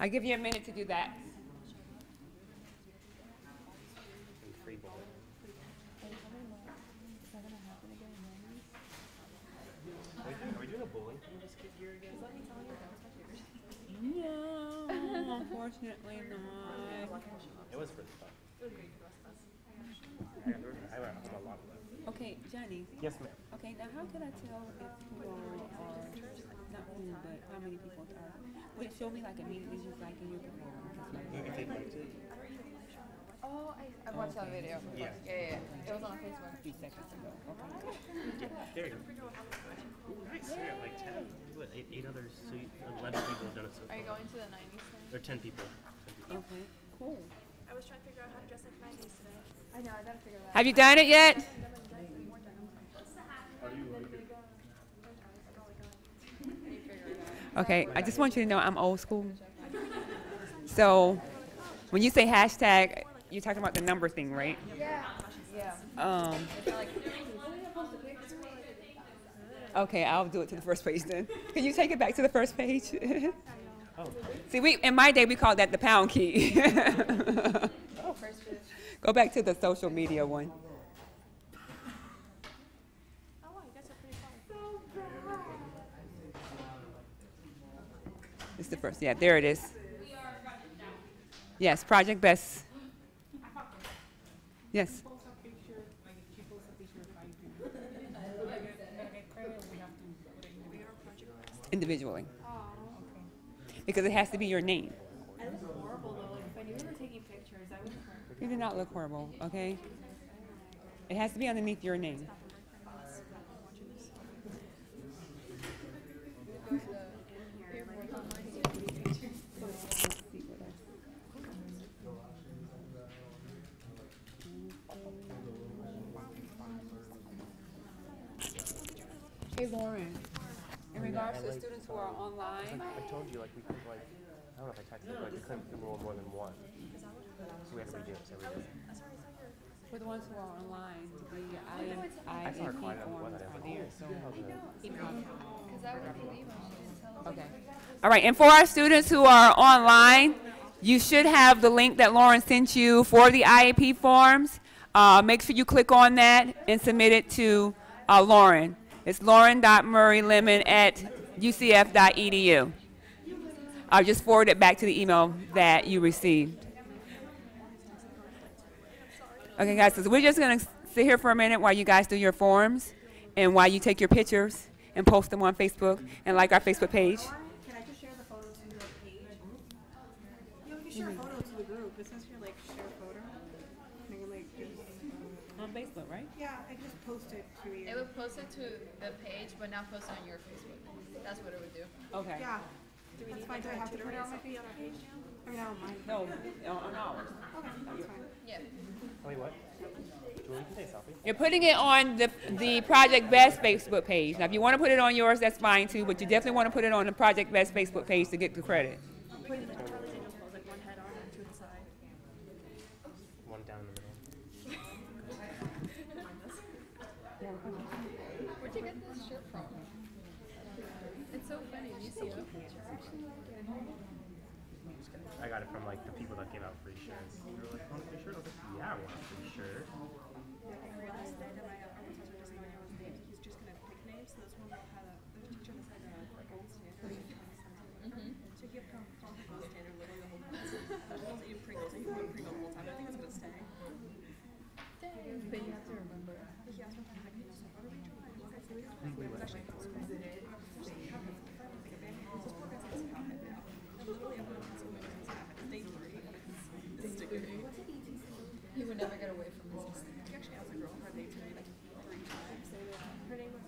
[SPEAKER 6] I'll give you a minute to do that.
[SPEAKER 11] Are we doing a bowling thing this year again?
[SPEAKER 6] No, unfortunately not.
[SPEAKER 11] It was for the fun. I went home a lot of that.
[SPEAKER 6] Okay, Johnny.
[SPEAKER 11] Yes, ma'am.
[SPEAKER 6] Okay, now how can I tell if who are, not who, but how many people are? Would it show me like immediately who's liking your picture?
[SPEAKER 11] If they liked it.
[SPEAKER 12] Oh, I watched that video.
[SPEAKER 11] Yeah.
[SPEAKER 12] Yeah. It was on Facebook.
[SPEAKER 6] 3 seconds ago. Okay.
[SPEAKER 11] Yeah, there you go. Ooh, nice. We got like 10. What, 8 others? So 11 people have done it so far.
[SPEAKER 12] Are you going to the 90s thing?
[SPEAKER 11] Or 10 people.
[SPEAKER 6] Okay, cool.
[SPEAKER 15] I was trying to figure out how to dress like 90s today.
[SPEAKER 12] I know, I gotta figure that out.
[SPEAKER 6] Have you done it yet? Okay, I just want you to know I'm old school. So when you say hashtag, you're talking about the number thing, right?
[SPEAKER 12] Yeah. Yeah.
[SPEAKER 6] Okay, I'll do it to the first page then. Can you take it back to the first page?
[SPEAKER 11] Oh.
[SPEAKER 6] See, in my day, we called that the pound key.
[SPEAKER 12] Oh, first page.
[SPEAKER 6] Go back to the social media one. It's the first. Yeah, there it is. Yes, Project Best. Yes. Individually. Because it has to be your name.
[SPEAKER 4] I look horrible though. Like if I knew we were taking pictures, I would.
[SPEAKER 6] You do not look horrible, okay? It has to be underneath your name. Hey Lauren, in regards to students who are online,
[SPEAKER 11] I told you, like, we could, like, I don't know if I texted you, like, we couldn't enroll more than 1. So we have to redo it. So we
[SPEAKER 6] for the ones who are online, the
[SPEAKER 11] I saw her
[SPEAKER 6] IEP
[SPEAKER 11] quiet on one.
[SPEAKER 6] forms are there, so.
[SPEAKER 12] Because I went to the email, she didn't tell us.
[SPEAKER 6] Okay. All right, and for our students who are online, you should have the link that Lauren sent you for the IEP forms. Make sure you click on that and submit it to Lauren. It's lauren.murraylemon@ucf.edu. I'll just forward it back to the email that you received. Okay, guys, so we're just going to sit here for a minute while you guys do your forms and while you take your pictures and post them on Facebook and like our Facebook page.
[SPEAKER 4] Can I just share the photos to your page? Yeah, we can share photos to the group. It says here like share photo. I can like just
[SPEAKER 6] on Facebook, right?
[SPEAKER 4] Yeah, I can just post it to you.
[SPEAKER 12] It would post it to the page, but not post it on your Facebook. That's what it would do.
[SPEAKER 6] Okay.
[SPEAKER 4] Yeah. That's fine. Do I have to put it on my page now? Or not on mine?
[SPEAKER 6] No, on ours.
[SPEAKER 4] Okay, that's fine.
[SPEAKER 12] Yeah.
[SPEAKER 11] Wait, what? Julie, can take a selfie?
[SPEAKER 6] You're putting it on the Project Best Facebook page. Now, if you want to put it on yours, that's fine too, but you definitely want to put it on the Project Best Facebook page to get the credit.
[SPEAKER 4] Put it like one head on and to the side.
[SPEAKER 11] One down in the middle. I got it from like the people that gave out free shirts. They were like, "Want a free shirt?" I was like, "Yeah, I want a free shirt."
[SPEAKER 4] I realized that my professor just knew I was named. He's just gonna pick names. So this one had the teacher that had a gold standard. So he had come from the gold standard literally the whole class. I was eating Pringles, so he went Pringle the whole time. I think it's gonna stay.
[SPEAKER 12] Dang, but you have to remember.
[SPEAKER 4] He asked me, like, so what are we doing? It was actually this poor guy's like, how head now. And literally everyone else was day 3. Sticker.
[SPEAKER 12] He would never get away from this.
[SPEAKER 4] He actually asked a girl on her day 3 like 3 times. Her name was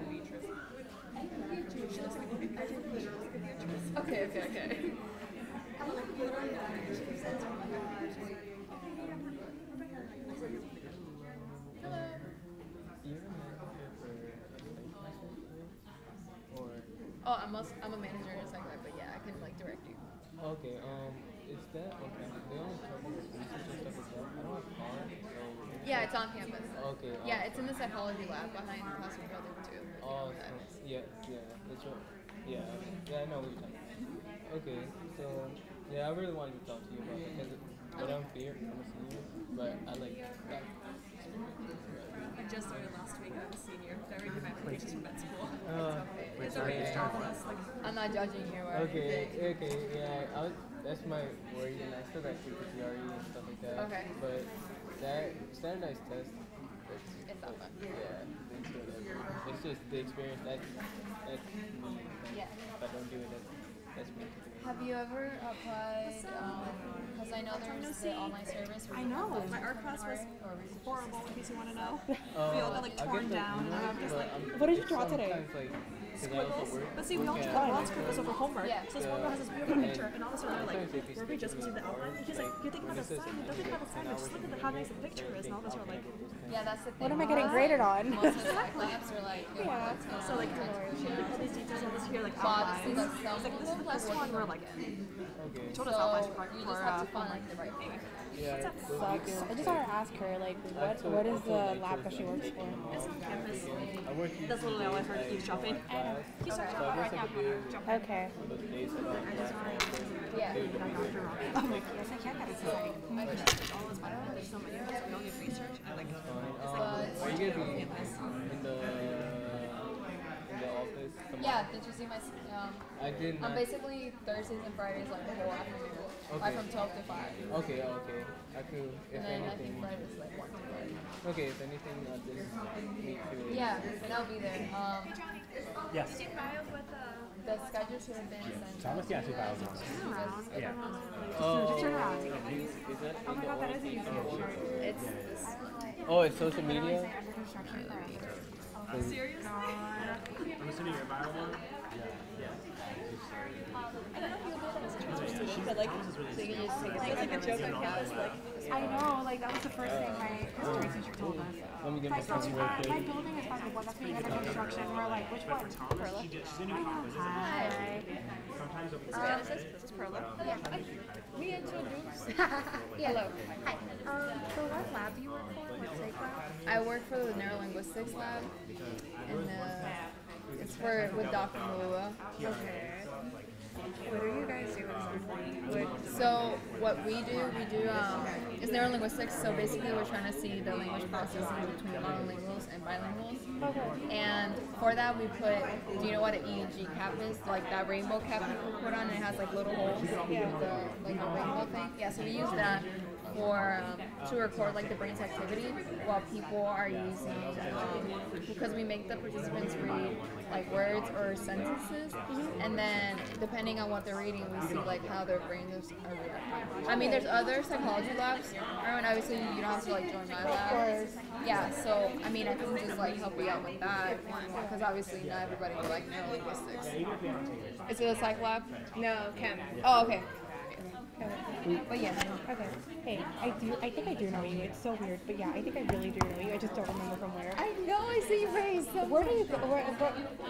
[SPEAKER 4] Beatrice. She looks like a movie. I didn't think she looked like Beatrice.
[SPEAKER 12] Okay. Oh, I'm a manager in Cyclab, but yeah, I can like direct you.
[SPEAKER 9] Okay, is that okay? They only charge you research and stuff like that. I don't have a car, so.
[SPEAKER 12] Yeah, it's on campus.
[SPEAKER 9] Okay.
[SPEAKER 12] Yeah, it's in the psychology lab behind Classroom Building too.
[SPEAKER 9] Oh, yeah, that's right. Yeah, I know what you're talking about. Okay, so yeah, I really wanted to talk to you about it because I'm here, I'm a senior, but I like that.
[SPEAKER 4] I just started last week. I'm a senior. I already did my applications for med school.
[SPEAKER 12] It's okay. I'm not judging you or anything.
[SPEAKER 9] Okay, yeah. That's my worry, and I still got CPTRE and stuff like that.
[SPEAKER 12] Okay.
[SPEAKER 9] But that standardized test.
[SPEAKER 12] It's not fun.
[SPEAKER 9] Yeah, it's just the experience. That's me.
[SPEAKER 12] Yeah.
[SPEAKER 9] If I don't do it, that's me.
[SPEAKER 12] Have you ever applied? Because I know there's the online service.
[SPEAKER 4] I know. My art class was horrible, in case you want to know. We all got like torn down. And I'm just like,
[SPEAKER 14] what did you draw today?
[SPEAKER 4] squiggles. But see, we all draw squiggles over homework. So this one girl has this beautiful picture, and all of a sudden they're like, were we just going to see the outline? And he's like, you're thinking about the assignment. Don't think about the assignment. Just look at how nice the picture is. And all of us are like,
[SPEAKER 12] yeah, that's the thing.
[SPEAKER 14] What am I getting graded on?
[SPEAKER 12] Most of the labs are like,
[SPEAKER 14] yeah.
[SPEAKER 4] So like, all these details on this here, like outlines. It's like, this one we're like, we told us outlines for
[SPEAKER 12] you just have to find like the right thing.
[SPEAKER 14] Yeah, that sucks. I just want to ask her, like, what is the lab that she works for?
[SPEAKER 4] It's on campus. That's literally all I've heard of shopping. He's talking about right now.
[SPEAKER 14] Okay.
[SPEAKER 12] Yeah.
[SPEAKER 4] Oh my gosh, I can't get it. I don't know, there's so many of us. We all need research. I like it's
[SPEAKER 9] Are you going to be in the office tomorrow?
[SPEAKER 12] Yeah, did you see my,
[SPEAKER 9] I did not.
[SPEAKER 12] basically Thursdays and Fridays like the whole afternoon. Like from 12 to 5.
[SPEAKER 9] Okay. I could, if
[SPEAKER 12] And then
[SPEAKER 9] anything.
[SPEAKER 12] I think Fridays like 1 to 5.
[SPEAKER 9] Okay, if anything, I'll just meet you.
[SPEAKER 12] Yeah, and I'll be there.
[SPEAKER 11] Yes.
[SPEAKER 4] Did you file with
[SPEAKER 12] the schedule should have been sent.
[SPEAKER 11] Thomas, yeah, 2000. Yeah.
[SPEAKER 4] Just turn around.
[SPEAKER 9] Is that
[SPEAKER 4] Oh my god, that is a YouTube shirt.
[SPEAKER 12] It's this.
[SPEAKER 9] Oh, it's social media?
[SPEAKER 4] Are you serious?
[SPEAKER 11] I'm assuming you're Bible one? Yeah.
[SPEAKER 4] I don't know if you know that as a transfer student, but like,
[SPEAKER 12] So you can just take
[SPEAKER 4] it's like a joke on campus. Like, I know, like that was the first thing my history teacher told us.
[SPEAKER 9] Let me get
[SPEAKER 4] Like,
[SPEAKER 9] my
[SPEAKER 4] so,
[SPEAKER 9] fancy real quick.
[SPEAKER 4] my building is probably the one that's being under construction. We're like, which one? Perla. Hi. This is Perla.
[SPEAKER 12] We introduced. Hello. Hi.
[SPEAKER 4] So what lab do you work for? What psych lab?
[SPEAKER 12] I work for the neurolinguistics lab, and it's with Dr. Malua.
[SPEAKER 4] Okay. What do you guys do exactly?
[SPEAKER 12] So what we do is neurolinguistics. So basically, we're trying to see the language processing between monolinguals and bilinguals.
[SPEAKER 4] Okay.
[SPEAKER 12] And for that, we put. Do you know what an EEG cap is? Like that rainbow cap people put on, and it has like little holes with the like a rainbow thing. Yeah. So we use that for to record like the brain's activity while people are using because we make the participants read like words or sentences, and then depending on what they're reading, we see like how their brains are reacting. I mean, there's other psychology labs, and obviously you don't have to like join my lab. Yeah, so I mean, I can just like help you out with that because obviously not everybody will like neurolinguistics. Is it a psych lab?
[SPEAKER 14] No, chem.
[SPEAKER 12] Oh, okay.
[SPEAKER 14] But yeah, okay. Hey, I think I do know you. It's so weird, but yeah, I think I really do know you. I just don't remember from where.
[SPEAKER 12] I know, I see your face.
[SPEAKER 14] Where do you go? Where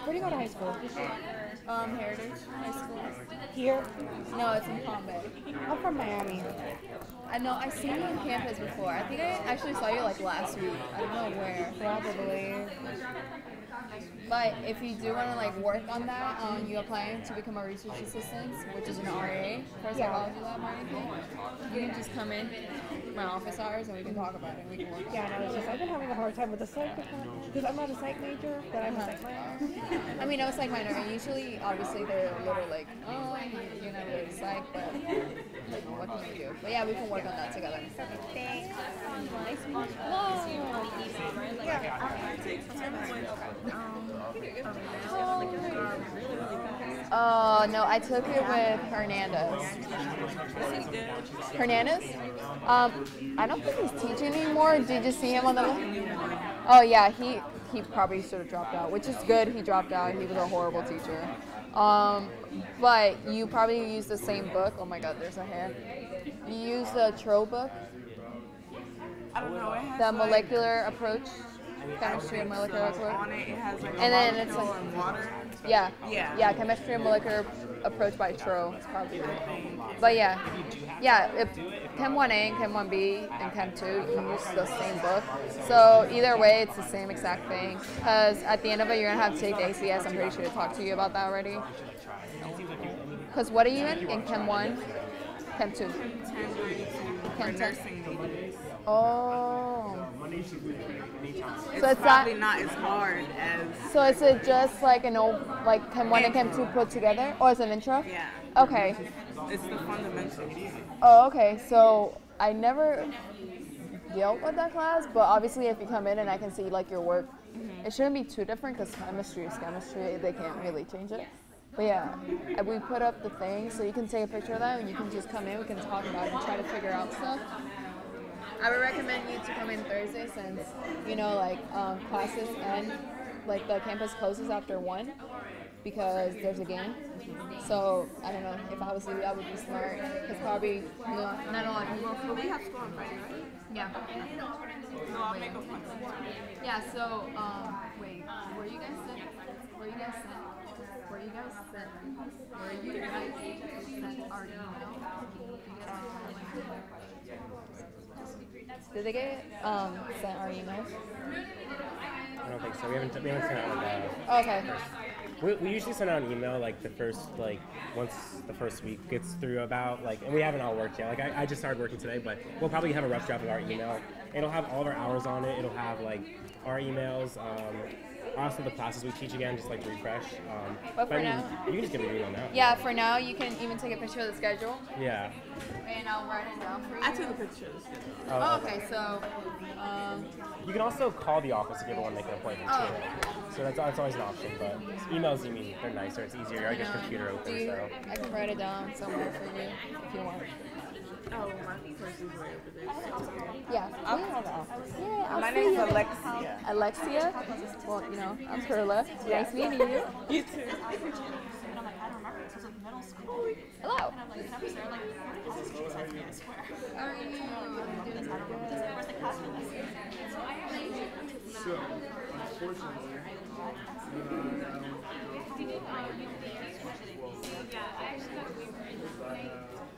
[SPEAKER 14] do you go to high school?
[SPEAKER 12] Heritage High School.
[SPEAKER 14] Here?
[SPEAKER 12] No, it's in Palm Bay.
[SPEAKER 14] I'm from Miami.
[SPEAKER 12] I know, I've seen you on campus before. I think I actually saw you like last week. I don't know where.
[SPEAKER 14] Probably.
[SPEAKER 12] But if you do want to like work on that, you applying to become a research assistant, which is an RA for a psychology lab or anything, you can just come in my office hours and we can talk about it. We can work on it.
[SPEAKER 14] Yeah, no, it's just I've been having a hard time with the psych department because I'm not a psych major, but I'm a psych minor.
[SPEAKER 12] I mean, I was psych minor, and usually, obviously, they're a little like, oh, you're not really psych, but like, what can you do? But yeah, we can work on that together.
[SPEAKER 14] Thanks.
[SPEAKER 12] Oh, no, I took it with Hernandez. Hernandez? I don't think he's teaching anymore. Did you see him on the... Oh, yeah, he probably should have dropped out, which is good. He dropped out. He was a horrible teacher. But you probably use the same book. Oh, my God, there's a hair. You use the Tro book.
[SPEAKER 17] I don't know. It has
[SPEAKER 12] The molecular approach. Chemistry and molecular approach.
[SPEAKER 17] On it, it has like
[SPEAKER 12] And then it's
[SPEAKER 17] molecule
[SPEAKER 12] like...
[SPEAKER 17] and water.
[SPEAKER 12] Yeah, chemistry and molecular approach by Tro. It's probably good. But yeah, if Chem 1A and Chem 1B and Chem 2, you use the same book. So either way, it's the same exact thing. Because at the end of it, you're going to have to take the ACS. I'm pretty sure I talked to you about that already. Because what are you in Chem 1? Chem 2? Chem 10? Oh.
[SPEAKER 17] So it's probably not as hard as...
[SPEAKER 12] So is it just like an old, like Chem 1 and Chem 2 put together? Or is it an intro?
[SPEAKER 17] Yeah.
[SPEAKER 12] Okay.
[SPEAKER 17] It's the fundamentals.
[SPEAKER 12] Oh, okay. So I never dealt with that class, but obviously if you come in and I can see like your work, it shouldn't be too different because chemistry is chemistry. They can't really change it. But yeah, we put up the thing so you can take a picture of that and you can just come in. We can talk about it and try to figure out stuff. I would recommend you to come in Thursday since, you know, like classes end, like the campus closes after 1 because there's a game. So, I don't know, if I was you, I would be smart because probably not a lot of people.
[SPEAKER 17] Well, we have school on Friday, right?
[SPEAKER 12] Yeah.
[SPEAKER 17] No, I'll make a point.
[SPEAKER 12] Yeah, so, wait, were you guys sent our email? Did they get sent our emails?
[SPEAKER 11] I don't think so. We haven't sent out
[SPEAKER 12] Okay.
[SPEAKER 11] We usually send out an email like the first, like once the first week gets through about like, and we haven't all worked yet. Like I just started working today, but we'll probably have a rough draft of our email. It'll have all of our hours on it. It'll have like our emails, also the classes we teach again, just like refresh.
[SPEAKER 12] But for
[SPEAKER 11] I mean,
[SPEAKER 12] now,
[SPEAKER 11] you can just get an email now.
[SPEAKER 12] Yeah, for now you can even take a picture of the schedule.
[SPEAKER 11] Yeah.
[SPEAKER 12] And I'll write it down for you.
[SPEAKER 17] I took a picture of the schedule.
[SPEAKER 12] Oh, okay, so
[SPEAKER 11] you can also call the office if you ever want to make an appointment too. So that's always an option, but emails, you mean, they're nicer, it's easier, I get computer open, so.
[SPEAKER 12] I can write it down somewhere for you if you want.
[SPEAKER 17] Oh, my purse is right over there.
[SPEAKER 12] Yeah.
[SPEAKER 17] I'll call the office.
[SPEAKER 12] Yeah, I'll
[SPEAKER 17] My
[SPEAKER 12] see
[SPEAKER 17] name is
[SPEAKER 12] you.
[SPEAKER 17] Alexia.
[SPEAKER 12] Alexia? Well, you know, I'm Perla. Nice meeting you.
[SPEAKER 17] You too.
[SPEAKER 12] Hello.
[SPEAKER 5] So, unfortunately,
[SPEAKER 16] Yeah, I actually got a waiver in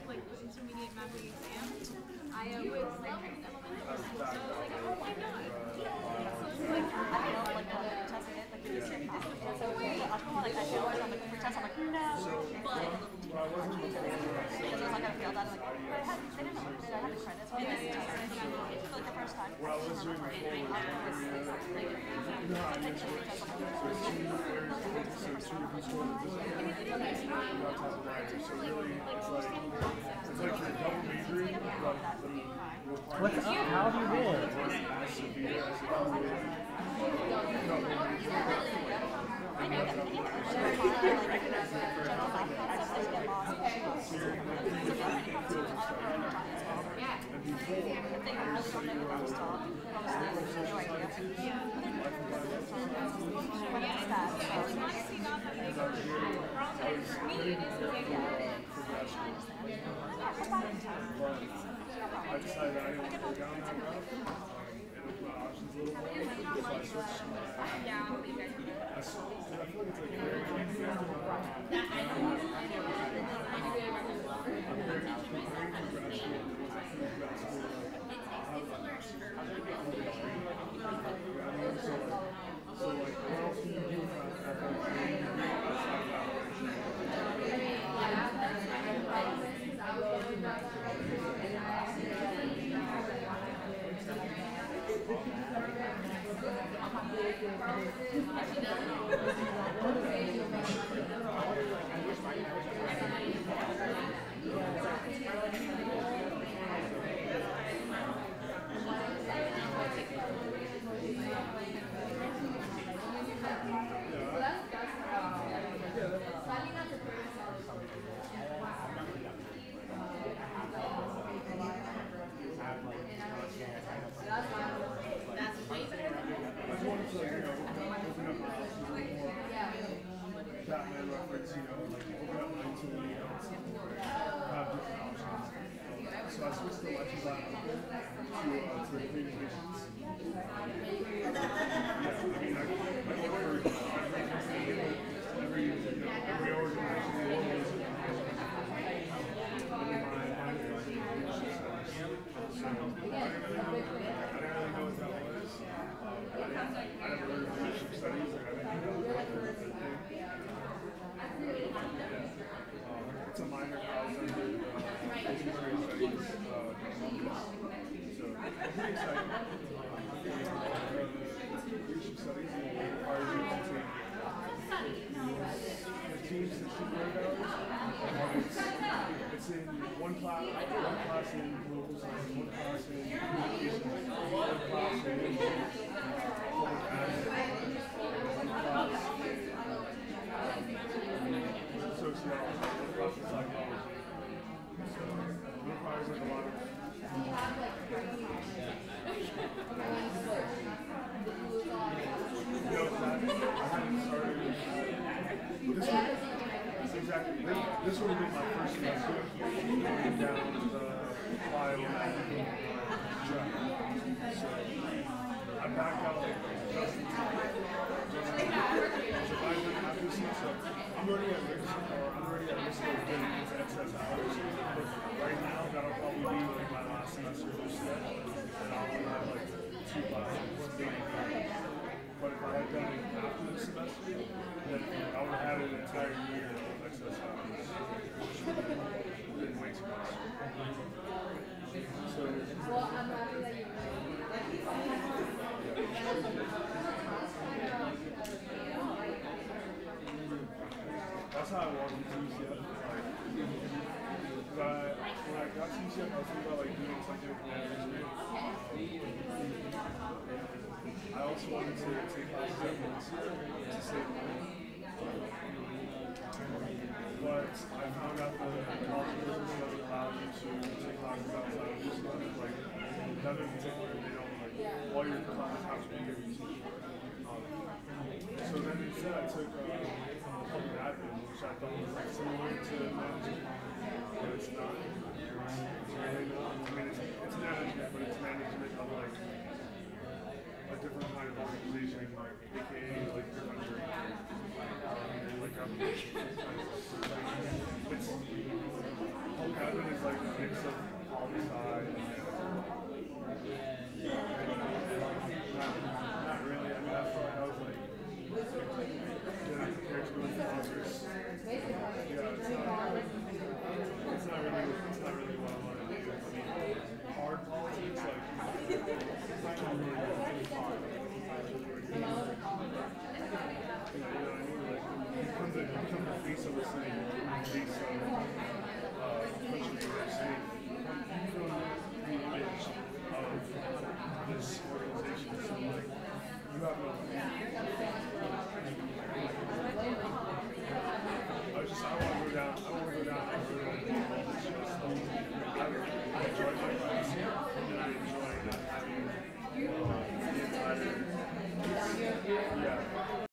[SPEAKER 16] like intermediate mapping exam. I was elementary school, so I was like, oh, why not? So it's like, I don't know, like the test I did, like the history test. So like, I feel like I failed on the free test. I'm like, no, but because I was like, I failed that. I'm like, but I had, they didn't know I had the credits on this test. For like the first time.
[SPEAKER 11] What's up? How have you been?
[SPEAKER 5] I decided I didn't want to go down that route. And my options a little more. So I switched. I feel like it's like very so like, well,
[SPEAKER 18] Batman reference, you know, like open up minds to the have different options. So I switched the lectures on open to communications. Yeah, I mean, I work for every organization in the world. So I didn't really know what that was. I never heard of leadership studies. I didn't know what the thing. It's a minor class under engineering studies. So I'm pretty excited. Leadership studies requires you to take 15, 16 credit hours. It's in one class in political science, one class in communications, one class in public admin, one class sociology, one class in psychology. So it requires like a lot of I haven't started this would have been my first semester going down the biomath track. So I backed out just in time. So by then after this semester, I'm already at risk of getting into excess hours. But right now, that'll probably be like my last semester of this year. And I'll only have like 2 classes, maybe. But if I had done it after the semester, then I would have had an entire year of excess hours, which would have been way too much. So,
[SPEAKER 12] well, I'm happy that you
[SPEAKER 18] that's how I walked into UCF. Like, when I got to UCF, I was thinking about like doing something with management. I also wanted to take classes at once to save money. But I found out that college business doesn't allow you to take classes outside of UCF. Like, that in particular, they don't like, all your classes have to be here UCF. So then instead I took public admin, which I thought was like similar to management. But it's not. It's really not. I mean, it's management, but it's management of like a different kind of organization, like AKA like your country, like government. It's public admin is like a mix of poli-sci and not really. I mean, I felt like I was like getting prepared to go into Congress. Yeah, it's not really what I want to do. I mean, hard politics, like, I can really go hard. You know what I mean? Like, become the face of the city, the face of especially New York City. You feel the image of this organization. So, like, you have no I want to go down and do all this shit stuff. I enjoy my class, and I enjoy not having the entire, yeah.